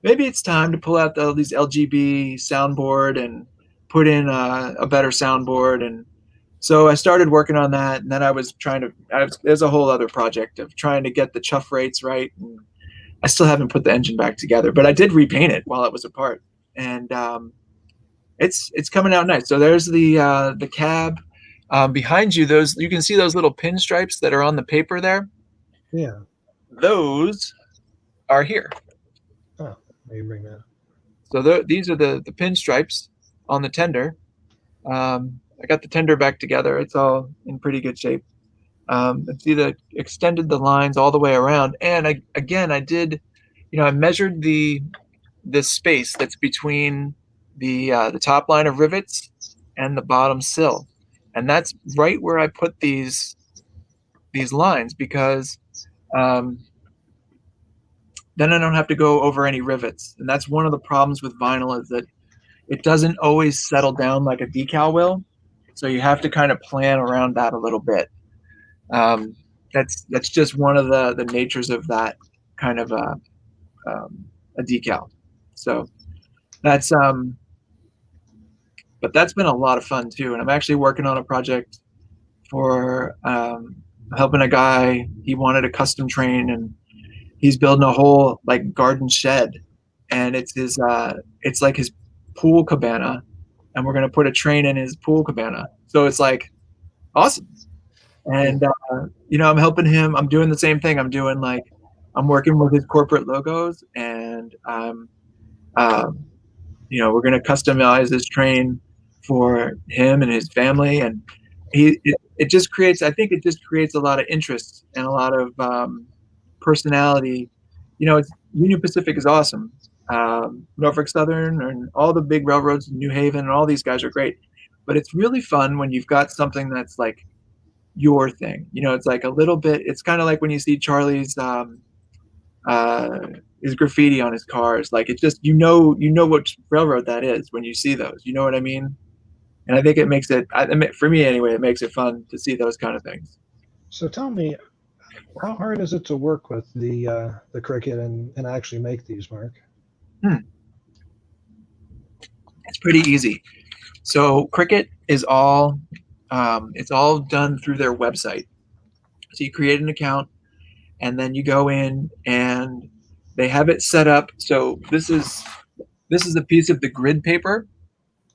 maybe it's time to pull out these LGB soundboard and put in a better soundboard. And so I started working on that. And then there's a whole other project of trying to get the chuff rates right. And I still haven't put the engine back together, but I did repaint it while it was apart. And it's coming out nice. So there's the cab. Behind you, you can see those little pinstripes that are on the paper there. Yeah. Those are here. Oh, maybe bring that. So these are the pinstripes on the tender. I got the tender back together. It's all in pretty good shape. See, extended the lines all the way around. And I did, I measured the space that's between the top line of rivets and the bottom sill. And that's right where I put these lines, because then I don't have to go over any rivets. And that's one of the problems with vinyl, is that it doesn't always settle down like a decal will. So you have to kind of plan around that a little bit. That's just one of the natures of that kind of a decal. So that's but that's been a lot of fun too. And I'm actually working on a project for helping a guy. He wanted a custom train, and he's building a whole like garden shed, and it's like his pool cabana, and we're going to put a train in his pool cabana. So it's like awesome. And I'm helping him. I'm doing the same thing. I'm working with his corporate logos, and we're going to customize this train for him and his family. And it just creates a lot of interest and a lot of personality. Union Pacific is awesome. Norfolk Southern and all the big railroads, New Haven, and all these guys are great. But it's really fun when you've got something that's like your thing. It's like a little bit. It's kind of like when you see Charlie's his graffiti on his cars. Like, it's just what railroad that is when you see those. You know what I mean? And I think it makes it, for me anyway, it makes it fun to see those kind of things. So tell me, how hard is it to work with the Cricut and actually make these, Mark? It's pretty easy. So Cricut is all it's all done through their website. So you create an account, and then you go in, and they have it set up. So this is a piece of the grid paper,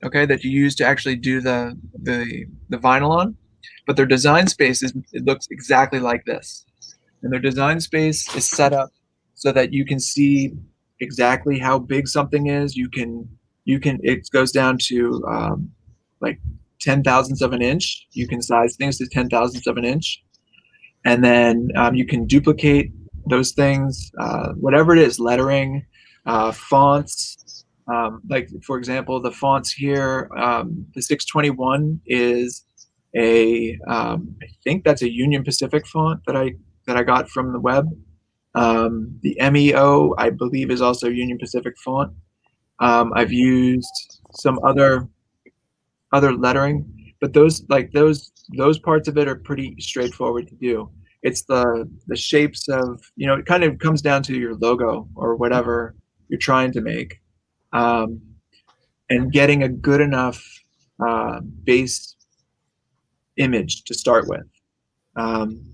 okay, that you use to actually do the vinyl on. But their design space it looks exactly like this, and their design space is set up so that you can see exactly how big something is. It goes down to like 10,000ths of an inch. You can size things to 10,000ths of an inch, and then you can duplicate those things, whatever it is, lettering, fonts. Like, for example, the fonts here, the 621 is I think that's a Union Pacific font that I got from the web. The MEO, I believe, is also Union Pacific font. I've used some other lettering, but those parts of it are pretty straightforward to do. It's the shapes of, it kind of comes down to your logo or whatever you're trying to make, and getting a good enough base image to start with.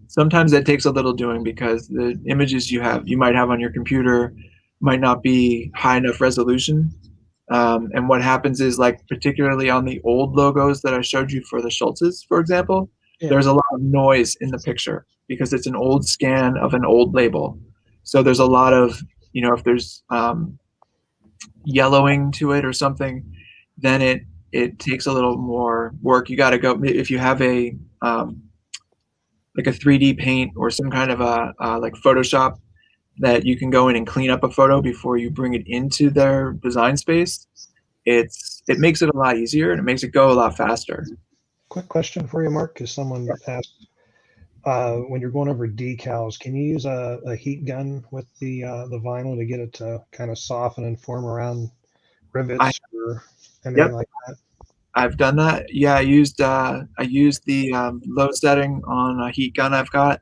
Sometimes that takes a little doing because the images you might have on your computer might not be high enough resolution. And what happens is, like, particularly on the old logos that I showed you for the Schultzes, for example, there's a lot of noise in the picture because it's an old scan of an old label. So there's a lot of, if there's yellowing to it or something, then it takes a little more work. You got to go, if you have a like a 3D paint or some kind of a like Photoshop, that you can go in and clean up a photo before you bring it into their design space. It makes it a lot easier and it makes it go a lot faster. Quick question for you, Mark, because someone asked, when you're going over decals, can you use a heat gun with the vinyl to get it to kind of soften and form around rivets or anything like that? I've done that. Yeah, I used the low setting on a heat gun I've got.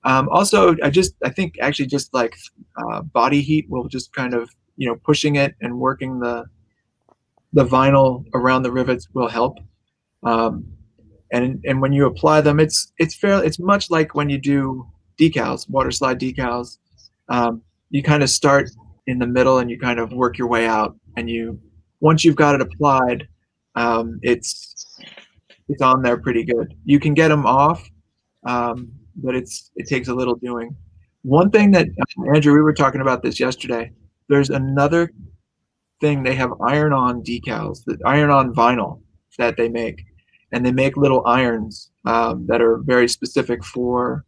Also, I think actually just like body heat will just kind of, pushing it and working the vinyl around the rivets will help. And when you apply them, it's much like when you do decals, water slide decals. You kind of start in the middle and you kind of work your way out. And once you've got it applied, it's on there pretty good. You can get them off, but it takes a little doing. One thing that, Andrew, we were talking about this yesterday. There's another thing. They have iron-on decals, iron-on vinyl that they make, and they make little irons that are very specific for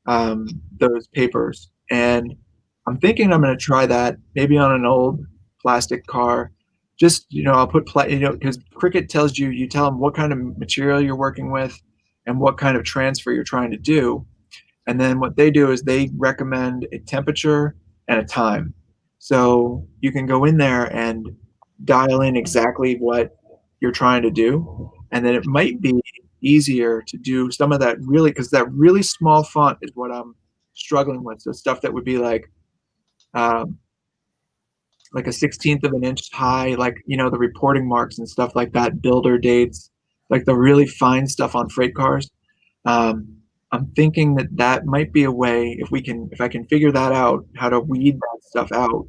those papers. And I'm thinking I'm going to try that maybe on an old plastic car. Just, I'll put, because Cricut tells you tell them what kind of material you're working with and what kind of transfer you're trying to do. And then what they do is they recommend a temperature and a time. So you can go in there and dial in exactly what you're trying to do. And then it might be easier to do some of that because that really small font is what I'm struggling with. So stuff that would be like a 1/16 of an inch high, like, the reporting marks and stuff like that, builder dates, like the really fine stuff on freight cars. I'm thinking that might be a way, if I can figure that out, how to weed that stuff out.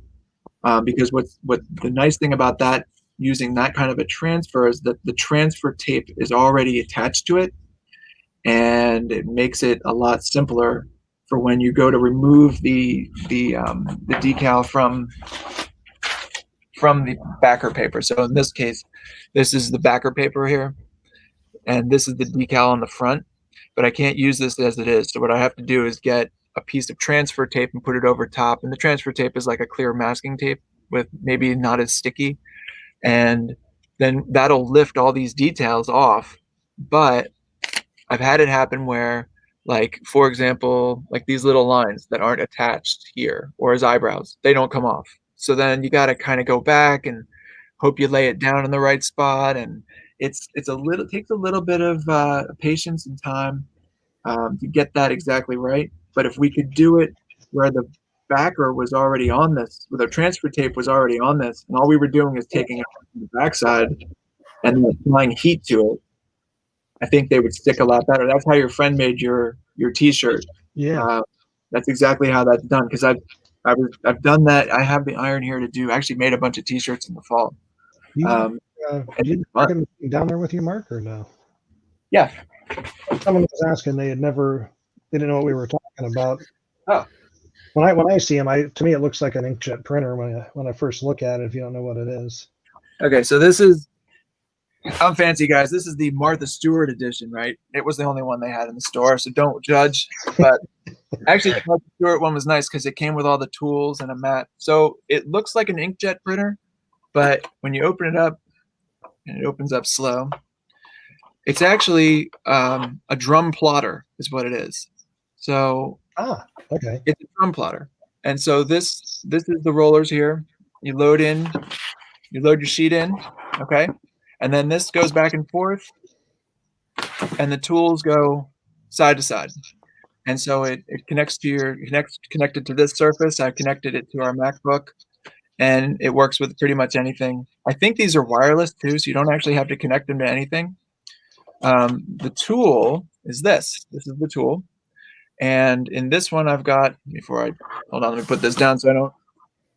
Because what the nice thing about that, using that kind of a transfer, is that the transfer tape is already attached to it, and it makes it a lot simpler for when you go to remove the decal from the backer paper. So in this case, this is the backer paper here, and this is the decal on the front, but I can't use this as it is. So what I have to do is get a piece of transfer tape and put it over top. And the transfer tape is like a clear masking tape with maybe not as sticky. And then that'll lift all these details off. But I've had it happen where, like, for example, like these little lines that aren't attached here or as eyebrows, they don't come off. So then you got to kind of go back and hope you lay it down in the right spot. And it takes a little bit of patience and time to get that exactly right. But if we could do it where the backer was already on this, where the transfer tape was already on this, and all we were doing is taking it from the backside and applying heat to it, I think they would stick a lot better. That's how your friend made your T-shirt. Yeah, that's exactly how that's done. Because I've done that. I have the iron here to do. I actually made a bunch of T-shirts in the fall. did you bring them down there with you, Mark, or no? Yeah. Someone was asking. They didn't know what we were talking about. Oh. When I see them, to me it looks like an inkjet printer when I first look at it. If you don't know what it is. Okay, so I'm fancy, guys. This is the Martha Stewart edition, right? It was the only one they had in the store, so don't judge. But actually, the Martha Stewart one was nice because it came with all the tools and a mat. So it looks like an inkjet printer, but when you open it up, and it opens up slow, It's actually a drum plotter is what it is. So Okay. it's a drum plotter. And so this is the rollers here. You load your sheet in, okay? And then this goes back and forth, and the tools go side to side. And so it connects to connected to this surface. I've connected it to our MacBook, and it works with pretty much anything. I think these are wireless too, so you don't actually have to connect them to anything. The tool is this. This is the tool. And in this one, I've got, hold on, let me put this down so I don't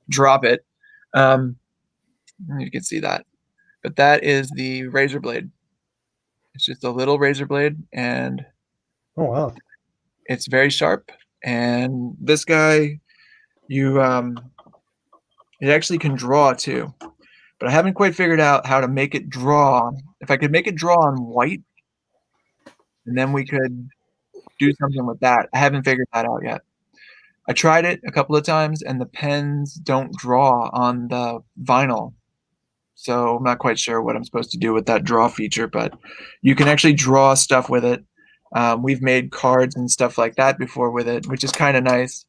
drop it. You can see that. But that is the razor blade. It's just a little razor blade, and Oh, wow. it's very sharp. And this guy, it actually can draw too. But I haven't quite figured out how to make it draw. If I could make it draw on white, and then we could do something with that. I haven't figured that out yet. I tried it a couple of times, and the pens don't draw on the vinyl. So I'm not quite sure what I'm supposed to do with that draw feature, but you can actually draw stuff with it. We've made cards and stuff like that before with it, which is kind of nice.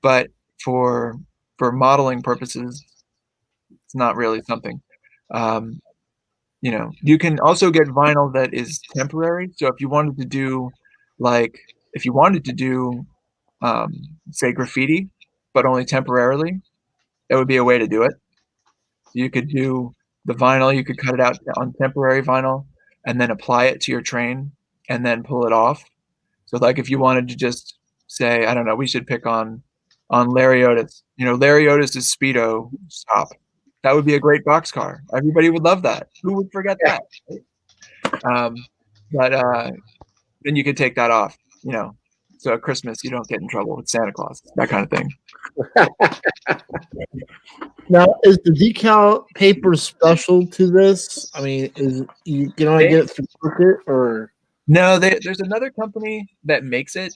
But for modeling purposes, it's not really something. You can also get vinyl that is temporary. So if you wanted to do, say graffiti, but only temporarily, that would be a way to do it. You could do the vinyl, you could cut it out on temporary vinyl and then apply it to your train and then pull it off. So like if you wanted to just say, I don't know, we should pick on Larry Otis. Larry Otis's Speedo stop. That would be a great boxcar. Everybody would love that. Who would forget that? But then you could take that off, so at Christmas you don't get in trouble with Santa Claus, that kind of thing. Now, is the decal paper special to this? I mean, can I get it through Cricut or? No, there's another company that makes it.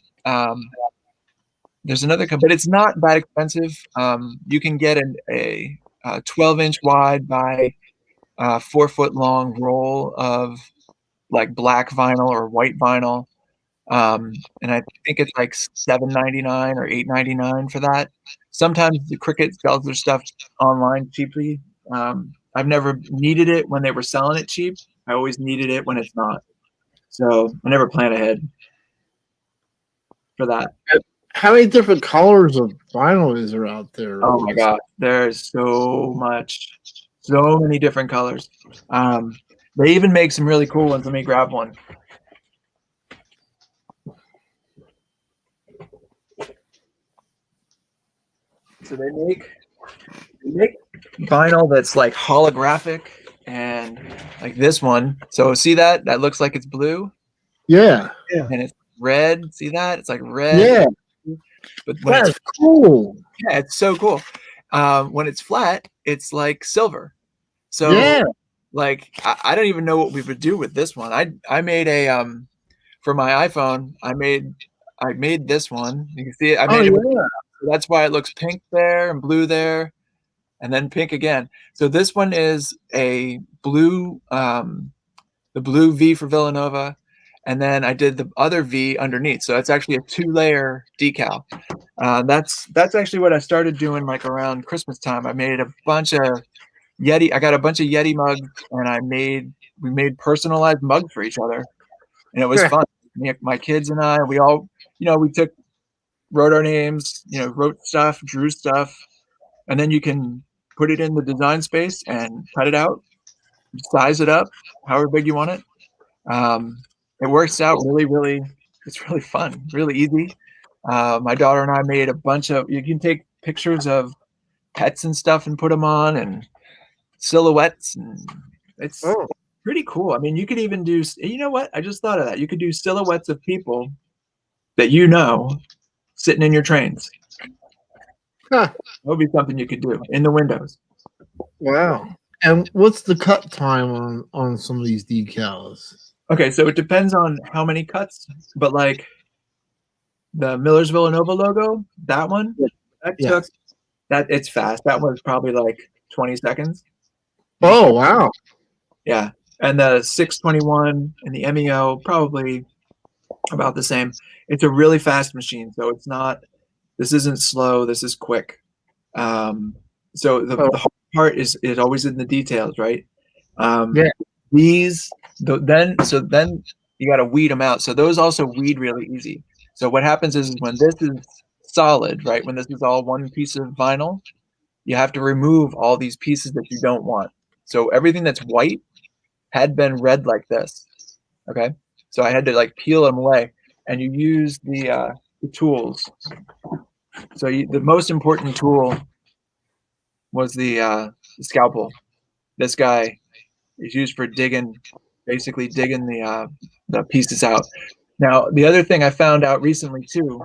There's another company, but it's not that expensive. You can get a 12-inch wide by 4-foot long roll of like black vinyl or white vinyl. And I think it's like $7.99 or $8.99 for that. Sometimes the Cricut sells their stuff online cheaply. I've never needed it when they were selling it cheap. I always needed it when it's not. So I never plan ahead for that. How many different colors of vinyl is there out there? Oh my God, there's so many different colors. They even make some really cool ones. Let me grab one. So they make vinyl that's like holographic and like this one. So see that? That looks like it's blue. Yeah. And it's red. See that? It's like red. Yeah. But when that's cool. Yeah, it's so cool. When it's flat, it's like silver. So yeah. Like I don't even know what we would do with this one. I made a for my iPhone. I made this one. You can see it. I made it. That's why it looks pink there and blue there, and then pink again. So this one is a blue, the blue V for Villanova, and then I did the other V underneath. So it's actually a 2-layer decal. That's actually what I started doing like around Christmas time. I made a bunch of Yeti. I got a bunch of Yeti mugs, and we made personalized mugs for each other, and it was fun. My kids and I, we all, we wrote our names, wrote stuff, drew stuff, and then you can put it in the design space and cut it out, size it up, however big you want it. It works out really, it's really fun, really easy. My daughter and I made a bunch of, you can take pictures of pets and stuff and put them on, and silhouettes, and it's pretty cool. I mean, you could even do, you know what? I just thought of that. You could do silhouettes of people that sitting in your trains. That would be something you could do in the windows. Wow. And what's the cut time on some of these decals? Okay, so it depends on how many cuts, but like the Millersvillanova logo, that one, it's fast. That one's probably like 20 seconds. Oh, wow. Yeah. And the 621 and the MEO probably about the same. It's a really fast machine, so it's not. This isn't slow. This is quick. So the hard part is always in the details, right? Yeah. Then you got to weed them out. So those also weed really easy. So what happens is when this is solid, right? When this is all one piece of vinyl, you have to remove all these pieces that you don't want. So everything that's white had been red like this. Okay. So I had to like peel them away, and you use the tools. So the most important tool was the scalpel. This guy is used for basically digging the pieces out. Now, the other thing I found out recently too,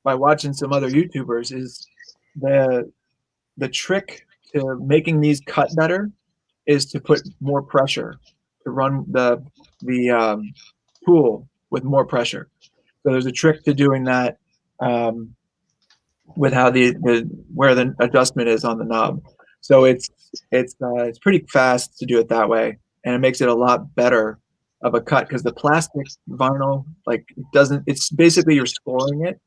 by watching some other YouTubers, is the trick to making these cut better is to put more pressure, to run the tool with more pressure. So there's a trick to doing that with how where the adjustment is on the knob. So it's pretty fast to do it that way, and it makes it a lot better of a cut, because the plastic vinyl, like, it doesn't. It's basically you're scoring it,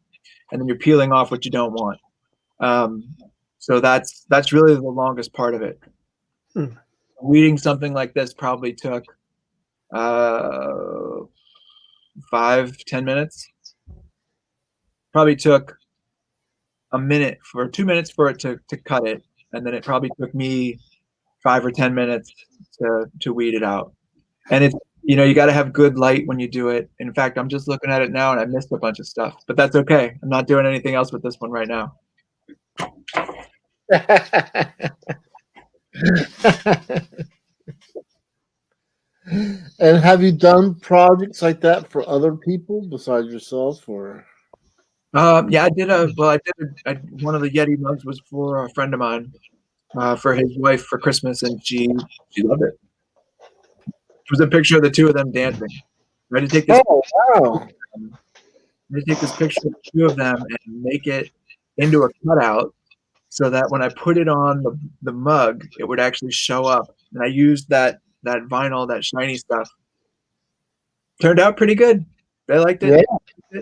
and then you're peeling off what you don't want. So that's really the longest part of it. Weeding something like this probably took 5-10 minutes. Probably took a minute for 2 minutes for it to cut it, and then it probably took me 5 or 10 minutes to weed it out. And it's, you got to have good light when you do it. In fact, I'm just looking at it now and I missed a bunch of stuff, but that's okay. I'm not doing anything else with this one right now. And have you done projects like that for other people besides yourself, or? Yeah, I did one of the Yeti mugs was for a friend of mine, for his wife for Christmas, and she loved it. It was a picture of the two of them dancing. I had to take this. Oh, wow. I had to take this picture of the two of them and make it into a cutout, so that when I put it on the mug, it would actually show up. And I used that vinyl, that shiny stuff. Turned out pretty good. They liked it. Yeah.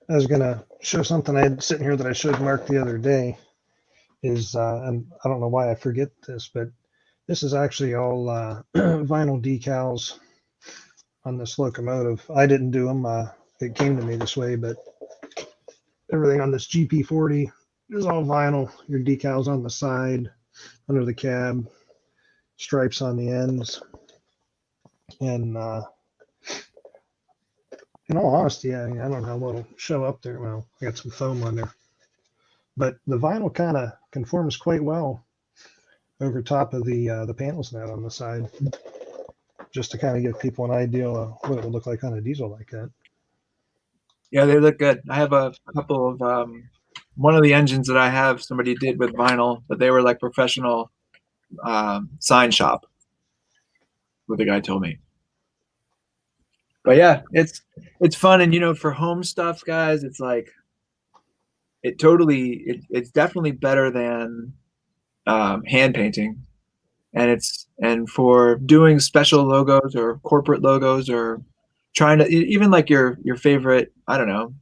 I was gonna show something I had sitting here that I showed Mark the other day. And I don't know why I forget this, but this is actually all vinyl decals on this locomotive. I didn't do them. It came to me this way, but everything on this GP40 is all vinyl. Your decals on the side, under the cab, stripes on the ends, and in all honesty, I don't know how well it'll show up there. Well, I got some foam on there, but the vinyl kind of conforms quite well over top of the panels now on the side, just to kind of give people an idea of what it would look like on a diesel like that. Yeah, they look good. I have a couple of one of the engines that I have, somebody did with vinyl, but they were like professional sign shop, what the guy told me. But yeah, it's fun, and for home stuff, guys, it's like it's definitely better than hand painting, and for doing special logos or corporate logos, or trying to even like your favorite, I don't know,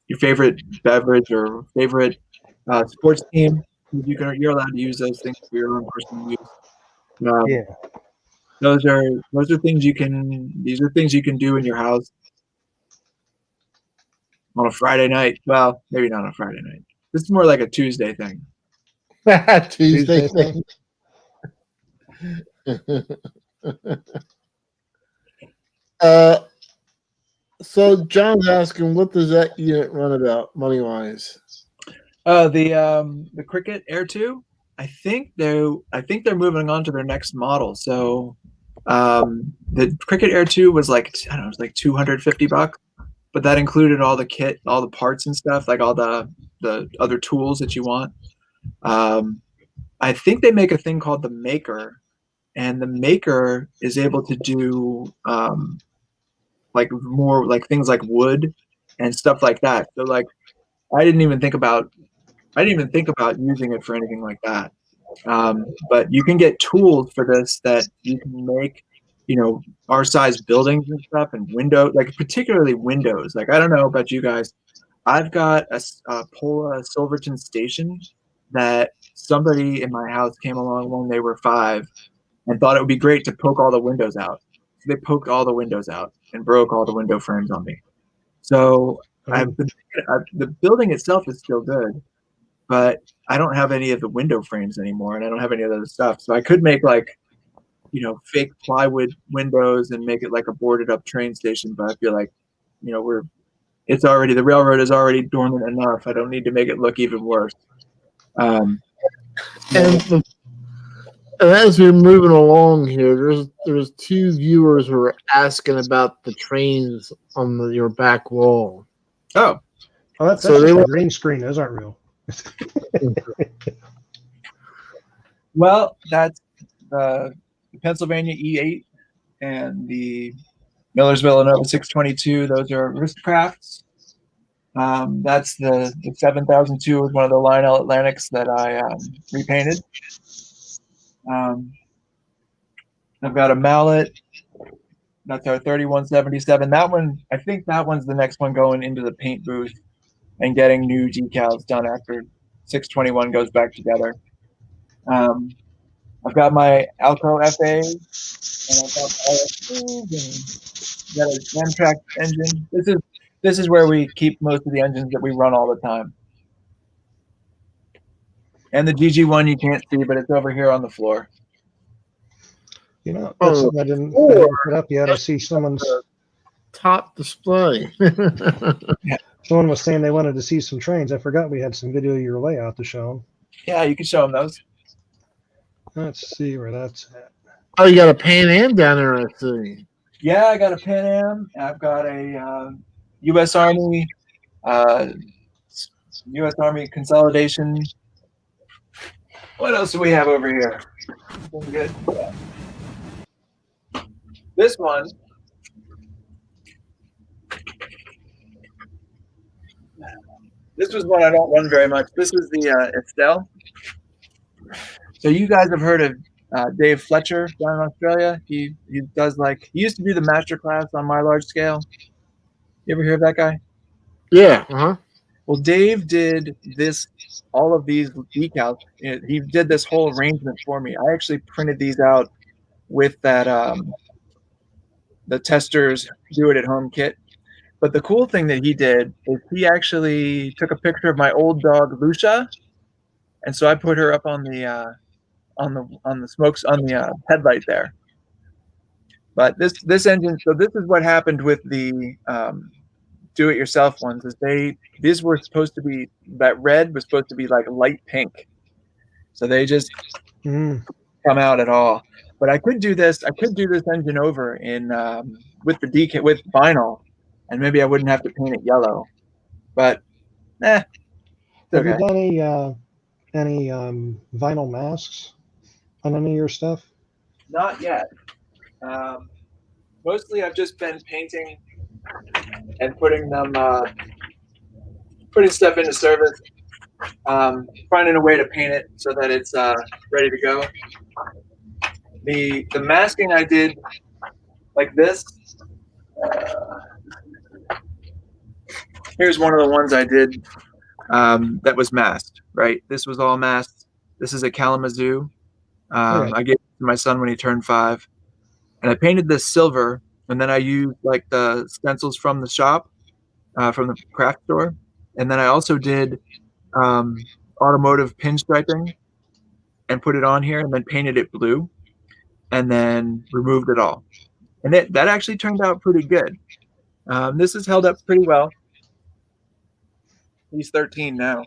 your favorite beverage or favorite sports team. You're allowed to use those things for your own personal use. Yeah. Those are things you can. These are things you can do in your house on a Friday night. Well, maybe not on a Friday night. This is more like a Tuesday thing. Tuesday thing. So John's asking, what does that unit run about money wise? The Cricut Air 2. I think they're moving on to their next model. So the Cricut Air 2 was like, I don't know, it was like $250, but that included all the kit, all the parts and stuff, like all the other tools that you want. I think they make a thing called the Maker, and the Maker is able to do like more like things like wood and stuff like that. So like I didn't even think about using it for anything like that. But you can get tools for this that you can make, our size buildings and stuff, and like particularly windows. Like, I don't know about you guys. I've got a Pola Silverton station that somebody in my house came along when they were 5 and thought it would be great to poke all the windows out. So they poked all the windows out and broke all the window frames on me. So the building itself is still good, but I don't have any of the window frames anymore, and I don't have any of the stuff. So I could make like, fake plywood windows and make it like a boarded up train station. But I feel like, the railroad is already dormant enough. I don't need to make it look even worse. And as we're moving along here, there's 2 viewers who are asking about the trains on your back wall. Oh, that's so just a green screen. Those aren't real. Well, that's the Pennsylvania E8 and the Millersvillanova 622. Those are aristo-crafts. That's the 7002 was one of the Lionel Atlantics that I repainted. I've got a mallet. That's our 3177. That one, I think that one's the next one going into the paint booth and getting new decals done after 621 goes back together. I've got my Alco FA, and I've got got an Amtrak engine. This is where we keep most of the engines that we run all the time. And the GG1 you can't see, but it's over here on the floor. That's something I didn't put up yet. I see someone's top display. Yeah. Someone was saying they wanted to see some trains. I forgot we had some video of your layout to show them. Yeah, you can show them those. Let's see where that's at. Oh, you got a Pan Am down there, I see. Yeah, I got a Pan Am. I've got a U.S. Army consolidation. What else do we have over here? Good. This one. This was one I don't run very much. This is the Estelle. So you guys have heard of Dave Fletcher down in Australia? He does he used to do the master class on My Large Scale. You ever hear of that guy? Yeah. Uh-huh. Well, Dave did all of these decals. He did this whole arrangement for me. I actually printed these out with that the Testers Do It at Home kit. But the cool thing that he did is he actually took a picture of my old dog Lucia, and so I put her up on the smokes on the headlight there. But this engine, so this is what happened with the do-it-yourself ones. These were supposed to be, that red was supposed to be like light pink, so they just come out at all. But I could do this. I could do this engine over in with vinyl, and maybe I wouldn't have to paint it yellow. But Have you done any vinyl masks on any of your stuff? Not yet. Mostly I've just been painting and putting stuff into service, finding a way to paint it so that it's ready to go. The masking I did like this. Here's one of the ones I did that was masked, right? This was all masked. This is a Kalamazoo. I gave it to my son when he turned 5. And I painted this silver, and then I used like the stencils from the shop, from the craft store. And then I also did automotive pinstriping and put it on here, and then painted it blue, and then removed it all. And that actually turned out pretty good. This has held up pretty well. He's 13 now.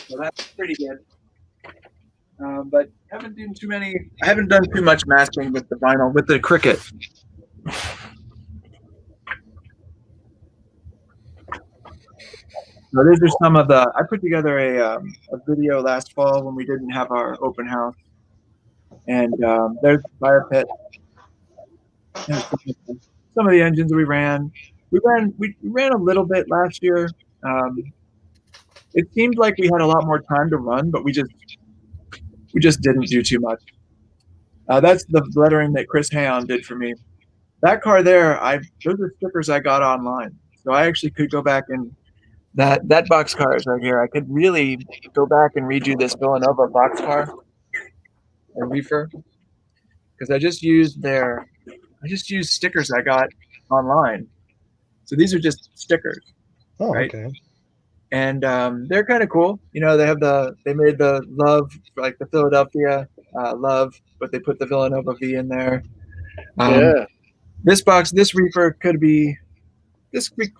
So that's pretty good. But I haven't done too much masking with the vinyl, with the cricut. So these are some of I put together a video last fall when we didn't have our open house. And there's the fire pit. There's some of the engines we ran. We ran a little bit last year. It seemed like we had a lot more time to run, but we just didn't do too much. That's the lettering that Chris Hayon did for me. That car there, those are stickers I got online. So I actually could go back and that boxcar is right here. I could really go back and redo this Villanova boxcar and reefer because I just used stickers I got online. So these are just stickers. Oh, right? okay. And they're kind of cool. You know, they made the love, like the Philadelphia love, but they put the Villanova V in there. Yeah. This reefer could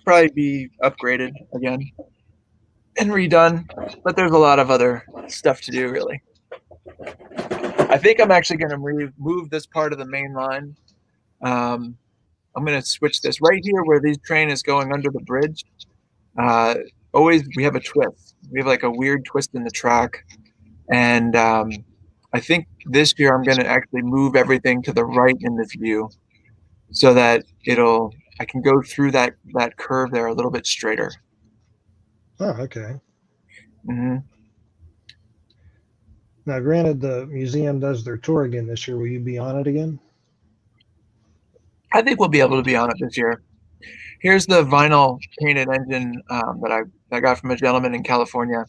probably be upgraded again and redone, but there's a lot of other stuff to do, really. I think I'm actually going to remove this part of the main line. I'm going to switch this right here where this train is going under the bridge. Always we have a twist. We have like a weird twist in the track, and I think this year I'm going to actually move everything to the right in this view, so that I can go through that curve there a little bit straighter. Oh, okay. Mm-hmm. Now, granted, the museum does their tour again this year. Will you be on it again? I think we'll be able to be on it this year. Here's the vinyl painted engine that I got from a gentleman in California.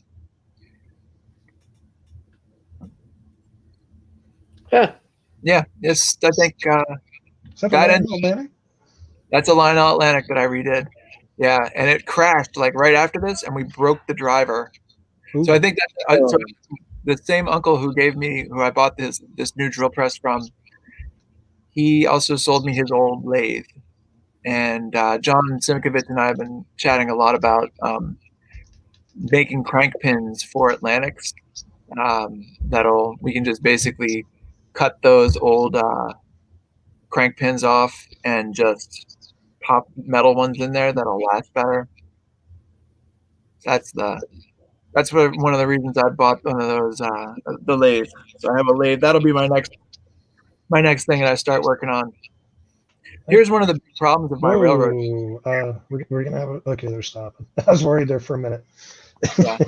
Yeah. Yeah, it's I think that's a Lionel Atlantic that I redid. Yeah, and it crashed like right after this, and we broke the driver. Ooh. So I think so the same uncle who I bought this new drill press from, he also sold me his old lathe. And John Simkovich and I have been chatting a lot about making crank pins for Atlantics. We can just basically cut those old crank pins off and just pop metal ones in there that'll last better. That's one of the reasons I bought one of those the lathe. So I have a lathe. That'll be my next thing that I start working on. Here's one of the big problems of my railroad. We're gonna have okay. They're stopping. I was worried there for a minute. Yeah.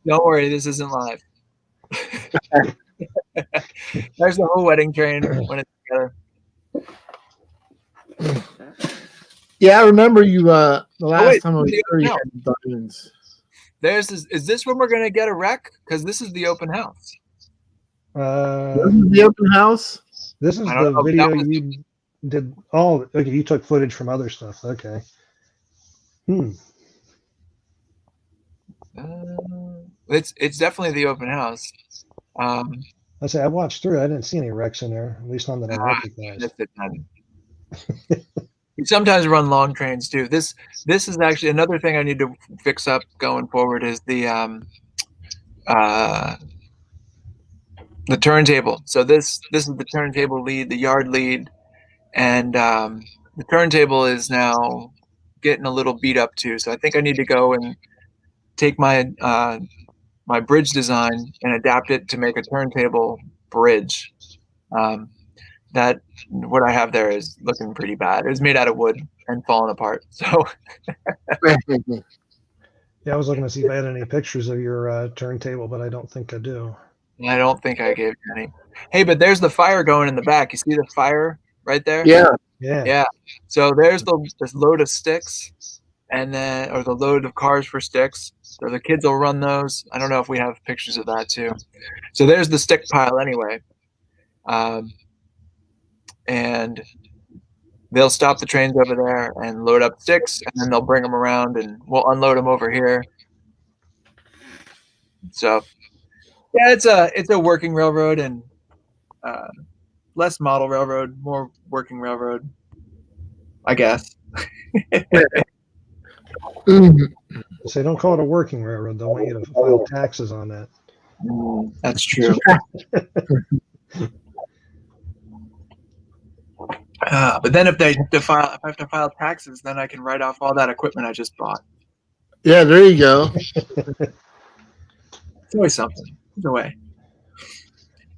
Don't worry, this isn't live. There's the whole wedding train when it's together. Yeah, I remember you the last time we were here had balloons. Is this when we're gonna get a wreck? Because this is the open house. This is the open house. This is the video you did. Oh, okay. You took footage from other stuff. Okay. It's definitely the open house. I say I watched through. I didn't see any wrecks in there, at least none that I recognized. We sometimes run long trains too. This is actually another thing I need to fix up going forward is the turntable. So this is the turntable lead, the yard lead, and the turntable is now getting a little beat up too. So I think I need to go and take my my bridge design and adapt it to make a turntable bridge. That what I have there is looking pretty bad. It was made out of wood and falling apart. So yeah, I was looking to see if I had any pictures of your turntable, but I don't think I do. I don't think I gave you any. Hey, but there's the fire going in the back. You see the fire right there? Yeah. So there's this load of sticks, and then or the load of cars for sticks. So the kids will run those. I don't know if we have pictures of that too. So there's the stick pile anyway. And they'll stop the trains over there and load up sticks, and then they'll bring them around, and we'll unload them over here. So, yeah, it's a working railroad and less model railroad, more working railroad, I guess. So don't call it a working railroad. They'll want you to file taxes on that. That's true. But then if I have to file taxes, then I can write off all that equipment I just bought. Yeah, there you go. It's always something. Either way.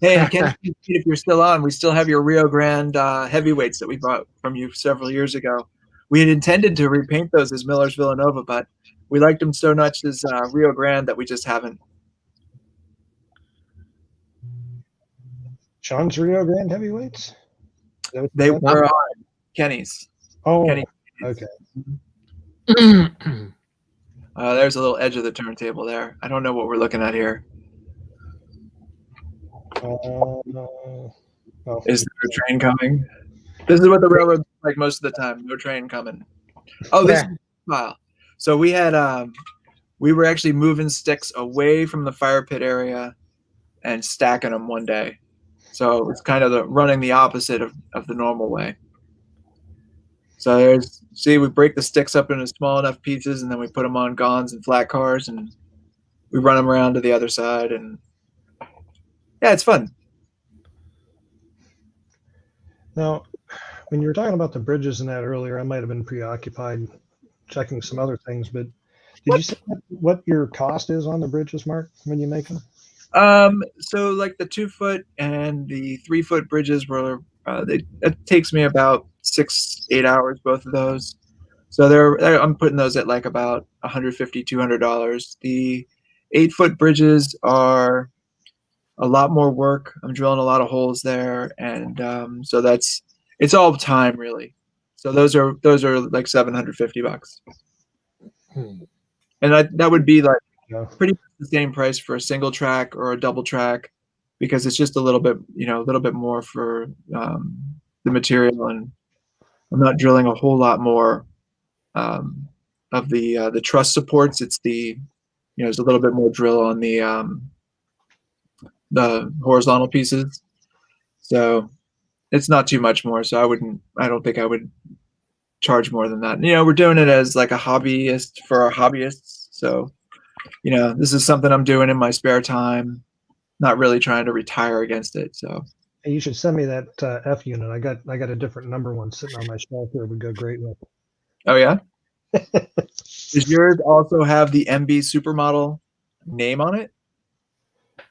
Hey, Ken, if you're still on, we still have your Rio Grande heavyweights that we bought from you several years ago. We had intended to repaint those as Millersvillanova, but We liked them so much as Rio Grande that we just haven't. Sean's Rio Grande heavyweights? They were Kenny's. Oh, Kenny. okay. There's a little edge of the turntable there. I don't know what we're looking at here. Is there a train coming? This is what the railroad's like most of the time. No train coming. Oh, this is file. So we had we were actually moving sticks away from the fire pit area and stacking them one day. So it's kind of running the opposite of the normal way. So we break the sticks up into small enough pieces, and then we put them on gons and flat cars, and we run them around to the other side, and yeah, it's fun. Now, when you were talking about the bridges and that earlier, I might have been preoccupied checking some other things, but did you say what your cost is on the bridges, Mark, when you make them? So like the 2 foot and the 3 foot bridges were, it takes me about 6-8 hours, both of those. So I'm putting those at like about $150, $200. The 8 foot bridges are a lot more work. I'm drilling a lot of holes there, and so it's all time really. So those are like $750, and that would be like pretty much the same price for a single track or a double track, because it's just a little bit more for the material, and I'm not drilling a whole lot more of the truss supports. It's there's a little bit more drill on the horizontal pieces, so it's not too much more. So I don't think I would charge more than that. We're doing it as like a hobbyist for our hobbyists. So, this is something I'm doing in my spare time, not really trying to retire against it. So hey, you should send me that F unit. I got a different number one sitting on my shelf here. It would go great with. Oh yeah. Does yours also have the MB Supermodel name on it?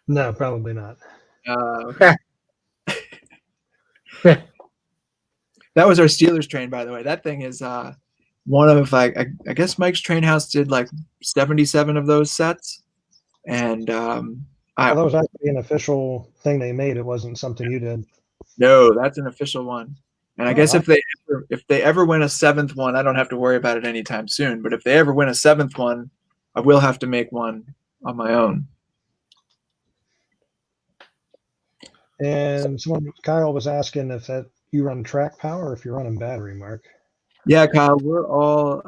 No, probably not. Okay. That was our Steelers train, by the way. That thing is one of I guess Mike's Train House did like 77 of those sets, and that was actually an official thing they made. It wasn't something you did. No, that's an official one. And I guess if they ever win a 7th one, I don't have to worry about it anytime soon. But if they ever win a 7th one, I will have to make one on my own. And Kyle was asking if that you run track power or if you're running battery, Mark. Yeah, Kyle, we're all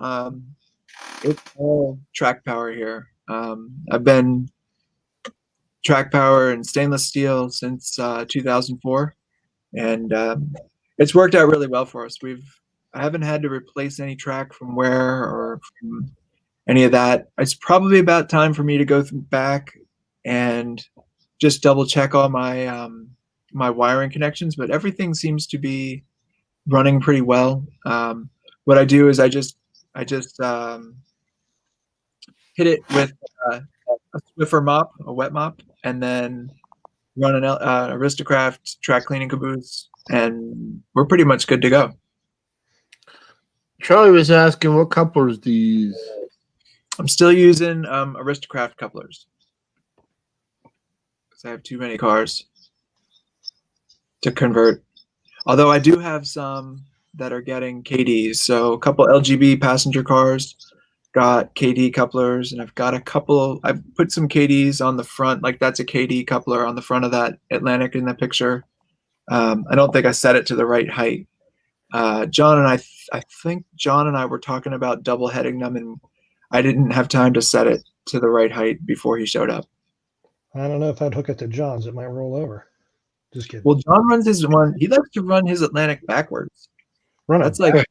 it's all track power here. I've been track power and stainless steel since 2004, and it's worked out really well for us. I haven't had to replace any track from wear or from any of that. It's probably about time for me to go back and just double check all my my wiring connections, but everything seems to be running pretty well. What I do is I just hit it with a Swiffer mop, a wet mop, and then run an aristo-craft track cleaning caboose, and we're pretty much good to go. Charlie was asking, what couplers do you use? I'm still using aristo-craft couplers because I have too many cars to convert. Although I do have some that are getting KDs. So a couple LGB passenger cars got KD couplers, and I've got I've put some KDs on the front, like that's a KD coupler on the front of that Atlantic in the picture. I don't think I set it to the right height. John and I think John and I were talking about double heading them, and I didn't have time to set it to the right height before he showed up. I don't know if I'd hook it to John's. It might roll over. Just kidding. Well, John runs his one. He likes to run his Atlantic backwards. That's like, it's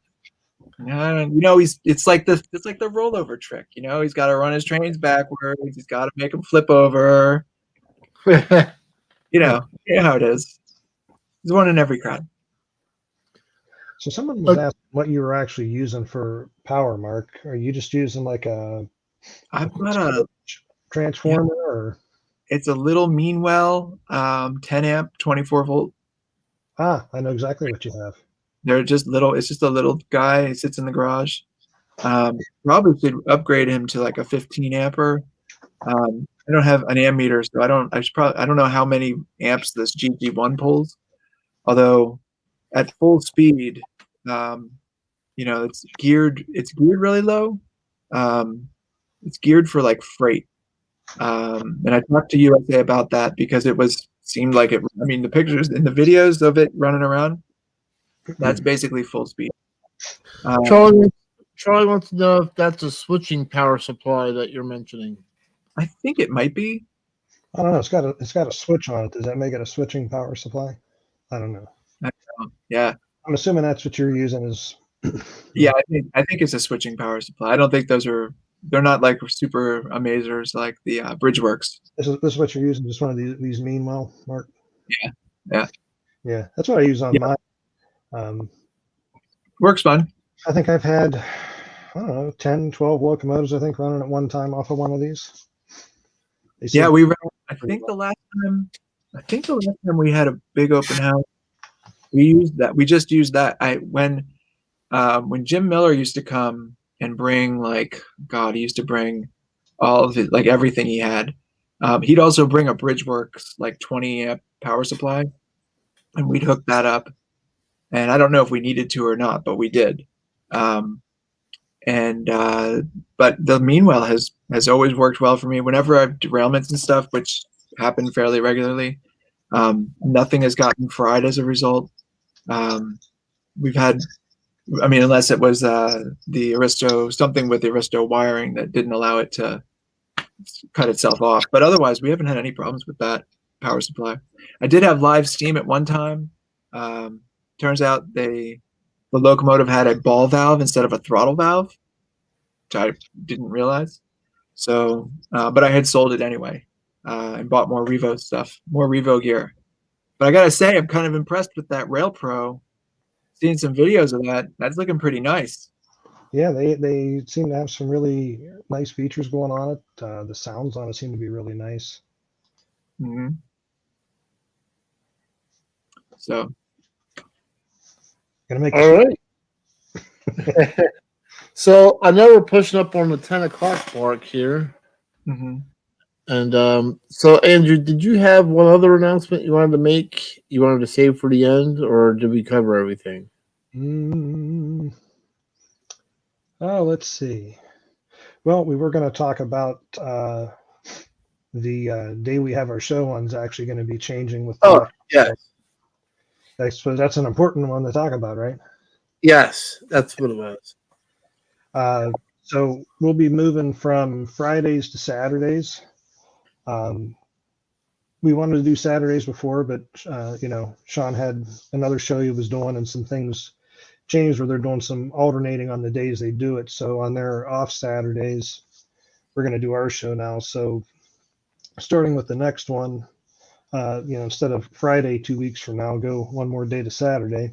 like the rollover trick. He's got to run his trains backwards. He's got to make them flip over. You know how it is. There's one in every crowd. So someone was asking what you were actually using for power, Mark. Are you just using like I've got a transformer, or it's a little Meanwell 10 amp 24 volt. I know exactly what you have. They're just little. It's just a little guy. He sits in the garage. Probably should upgrade him to like a 15 amper. I don't have an ammeter, so I don't know how many amps this GG1 pulls. Although at full speed, it's geared really low. It's geared for like freight. And I talked to USA about that because seemed like it. I mean, the pictures and the videos of it running around, that's basically full speed. Charlie wants to know if that's a switching power supply that you're mentioning. I think it might be. I don't know. It's got a switch on it. Does that make it a switching power supply? I don't know. Yeah. I'm assuming that's what you're using is. Yeah, I think it's a switching power supply. I don't think they're not like super amazers like the Bridgeworks. This is what you're using. Just one of these Meanwhile, Mark. Yeah. That's what I use on mine. Works fine. I think I've had, I don't know, 10, 12 locomotives, I think, running at one time off of one of these. Yeah, I think the last time we had a big open house, we just used that. When Jim Miller used to come and bring he used to bring all of it, like everything he had. He'd also bring a Bridgeworks like 20 amp power supply, and we'd hook that up. And I don't know if we needed to or not, but we did. But the Meanwhile has always worked well for me. Whenever I have derailments and stuff, which happen fairly regularly, nothing has gotten fried as a result. We've had, unless it was something with the Aristo wiring that didn't allow it to cut itself off. But otherwise, we haven't had any problems with that power supply. I did have live steam at one time. Turns out the locomotive had a ball valve instead of a throttle valve, which I didn't realize. So, but I had sold it anyway and bought more Revo gear. But I gotta say, I'm kind of impressed with that Rail Pro. Seeing some videos of that, that's looking pretty nice. Yeah, they seem to have some really nice features going on it. The sounds on it seem to be really nice. Mm-hmm. So. Gonna make all right. So I know we're pushing up on the 10 o'clock mark here. Mm-hmm. And so, Andrew, did you have one other announcement you wanted to make? You wanted to save for the end, or did we cover everything? Oh, let's see. Well, we were going to talk about the day we have our show on is actually going to be changing with. Yes. I suppose that's an important one to talk about, right? Yes, that's what it was. So we'll be moving from Fridays to Saturdays. We wanted to do Saturdays before, but Sean had another show he was doing, and some things changed where they're doing some alternating on the days they do it. So on their off Saturdays, we're going to do our show now. So starting with the next one, instead of Friday 2 weeks from now, go one more day to Saturday,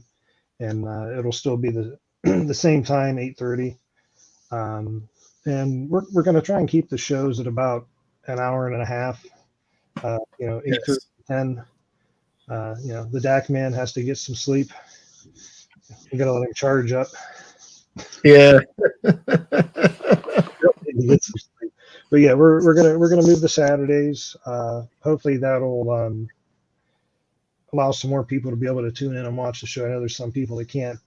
and it'll still be the same time, 8:30. And we're going to try and keep the shows at about an hour and a half. 8:30 to 10. The Dakman has to get some sleep. You got to let him charge up. Yeah. Get some sleep. But yeah, we're gonna move to Saturdays. Hopefully that'll allow some more people to be able to tune in and watch the show. I know there's some people that can't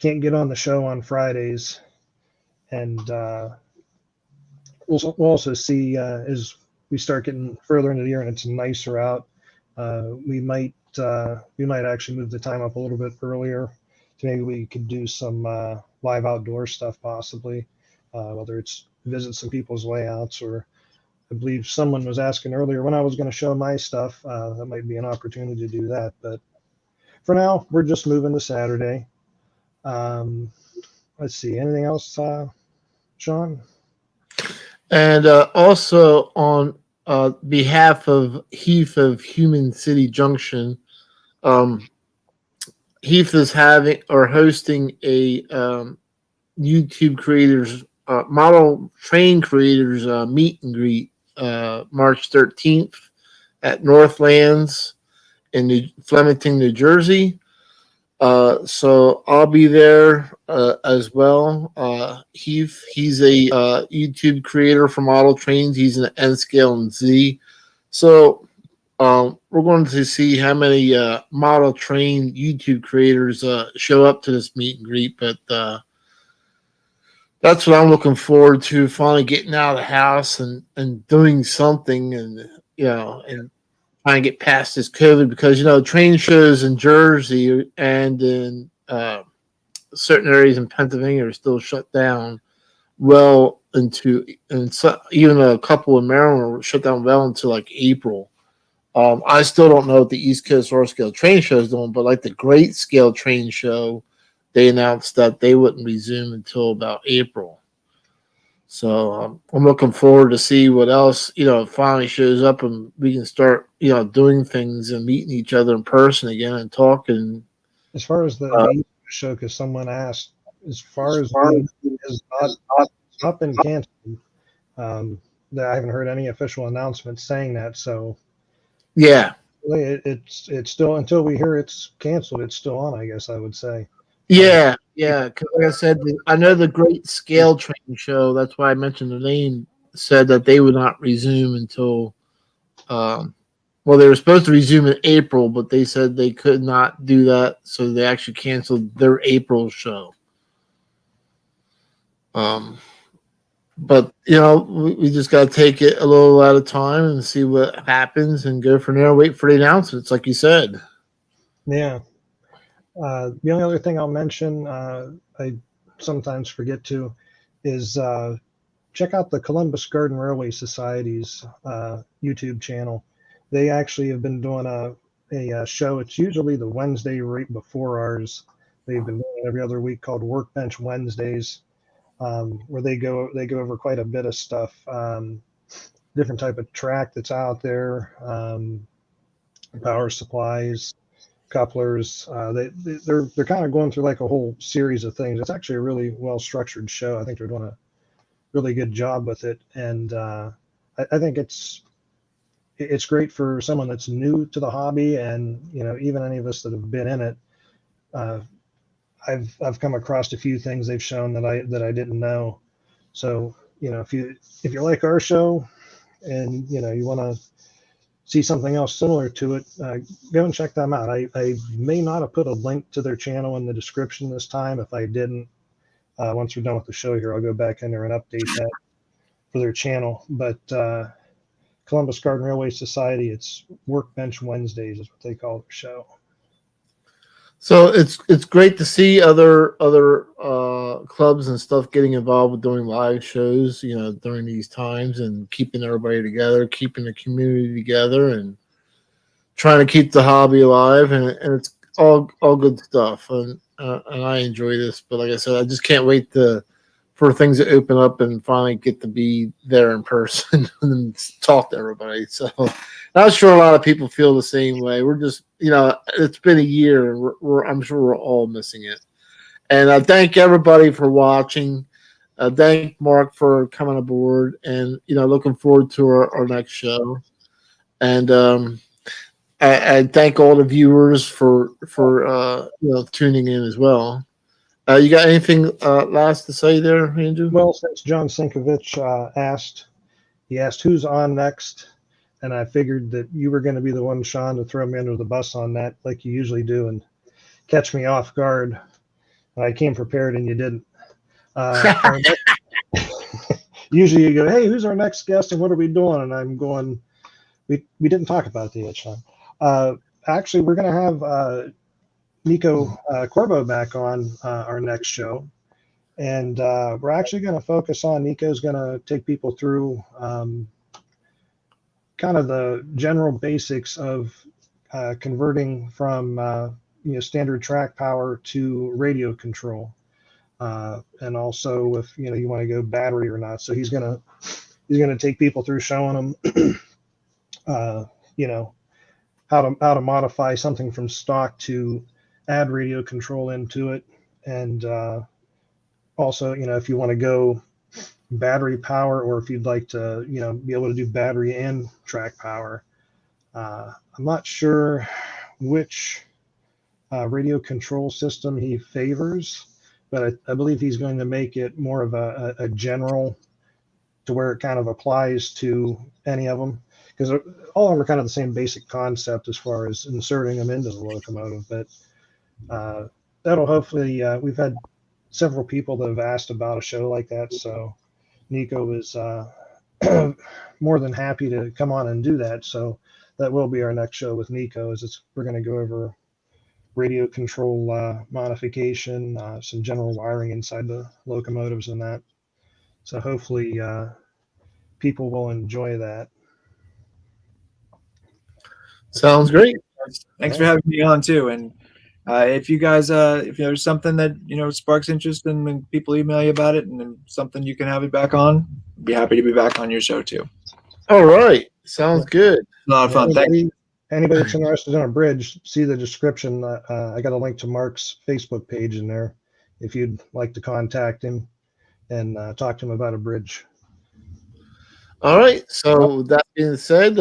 get on the show on Fridays, and we'll also see as we start getting further into the year and it's nicer out, we might actually move the time up a little bit earlier. So maybe we could do some live outdoor stuff possibly, whether it's visit some people's layouts, or I believe someone was asking earlier when I was going to show my stuff. That might be an opportunity to do that. But for now, we're just moving to Saturday. Let's see. Anything else, Sean? And also on behalf of Heath of Human City Junction, Heath is hosting a YouTube creators, model train creators meet and greet March 13th at Northlands in Flemington, New Jersey. So I'll be there as well. He's a YouTube creator for model trains. He's an N scale and Z. So we're going to see how many model train YouTube creators show up to this meet and greet. But that's what I'm looking forward to, finally getting out of the house and doing something, and and trying to get past this COVID, because train shows in Jersey and in certain areas in Pennsylvania are still shut down well into, and so, even a couple in Maryland were shut down well into like April. I still don't know what the East Coast Large Scale Train Show is doing, but like the Great Scale Train Show, they announced that they wouldn't resume until about April. So I'm looking forward to see what else finally shows up, and we can start doing things and meeting each other in person again and talking. As far as the East Coast show, because someone asked, as far as it has not been canceled. I haven't heard any official announcement saying that. So yeah, it's still, until we hear it's canceled, it's still on, I guess I would say. Yeah, because like I said, I know the Great Scale Train Show, that's why I mentioned the name, said that they would not resume until, well, they were supposed to resume in April, but they said they could not do that, so they actually canceled their April show. But, we just got to take it a little at a time and see what happens and go from there, wait for the announcements, like you said. Yeah. The only other thing I'll mention, I sometimes forget to, is check out the Columbus Garden Railway Society's YouTube channel. They actually have been doing a show. It's usually the Wednesday right before ours. They've been doing it every other week, called Workbench Wednesdays, where they go over quite a bit of stuff, different type of track that's out there, power supplies, couplers. They're kind of going through like a whole series of things. It's actually a really well structured show. I think they're doing a really good job with it, and I think it's great for someone that's new to the hobby, and even any of us that have been in it. I've come across a few things they've shown that I didn't know. So if you like our show, and you want to see something else similar to it, go and check them out. I may not have put a link to their channel in the description this time. If I didn't, once we're done with the show here, I'll go back in there and update that for their channel. But Columbus Garden Railway Society, it's Workbench Wednesdays is what they call their show. So it's great to see other clubs and stuff getting involved with doing live shows, during these times, and keeping everybody together, keeping the community together, and trying to keep the hobby alive. And it's all good stuff. And I enjoy this. But like I said, I just can't wait for things to open up and finally get to be there in person and talk to everybody. So I'm sure a lot of people feel the same way. We're just, it's been a year, and I'm sure we're all missing it. And I thank everybody for watching. Thank Mark for coming aboard, and looking forward to our next show. And I thank all the viewers for tuning in as well. You got anything last to say there, Andrew? Well, since John Sinkovich asked who's on next, and I figured that you were going to be the one, Sean, to throw me under the bus on that, like you usually do, and catch me off guard. I came prepared, and you didn't. Usually you go, hey, who's our next guest, and what are we doing? And I'm going, we didn't talk about that yet, Sean. Actually, we're going to have Nico Corbo back on our next show. And we're actually going to focus on, Nico's going to take people through kind of the general basics of converting from standard track power to radio control, and also if you want to go battery or not. So he's gonna take people through showing them how to modify something from stock to add radio control into it, and also if you want to go battery power, or if you'd like to be able to do battery and track power. I'm not sure which radio control system he favors, but I believe he's going to make it more of a general, to where it kind of applies to any of them, because all of them are kind of the same basic concept as far as inserting them into the locomotive. But that'll hopefully, we've had several people that have asked about a show like that, so Nico is more than happy to come on and do that. So that will be our next show with Nico. We're going to go over radio control modification, some general wiring inside the locomotives and that. So hopefully people will enjoy that. Sounds great. Thanks for having me on too. And if you guys, if there's something that sparks interest and when people email you about it, and then something you can have me back on, be happy to be back on your show too. All right, sounds good. A lot of fun. Thank you. Anybody that's interested in a bridge, see the description. I got a link to Mark's Facebook page in there if you'd like to contact him and talk to him about a bridge. All right. So that being said,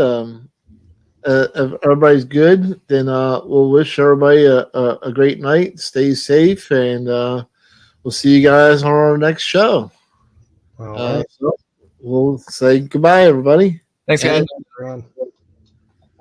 if everybody's good, then we'll wish everybody a great night. Stay safe, and we'll see you guys on our next show. All right. So we'll say goodbye, everybody. Thanks, guys. Everyone.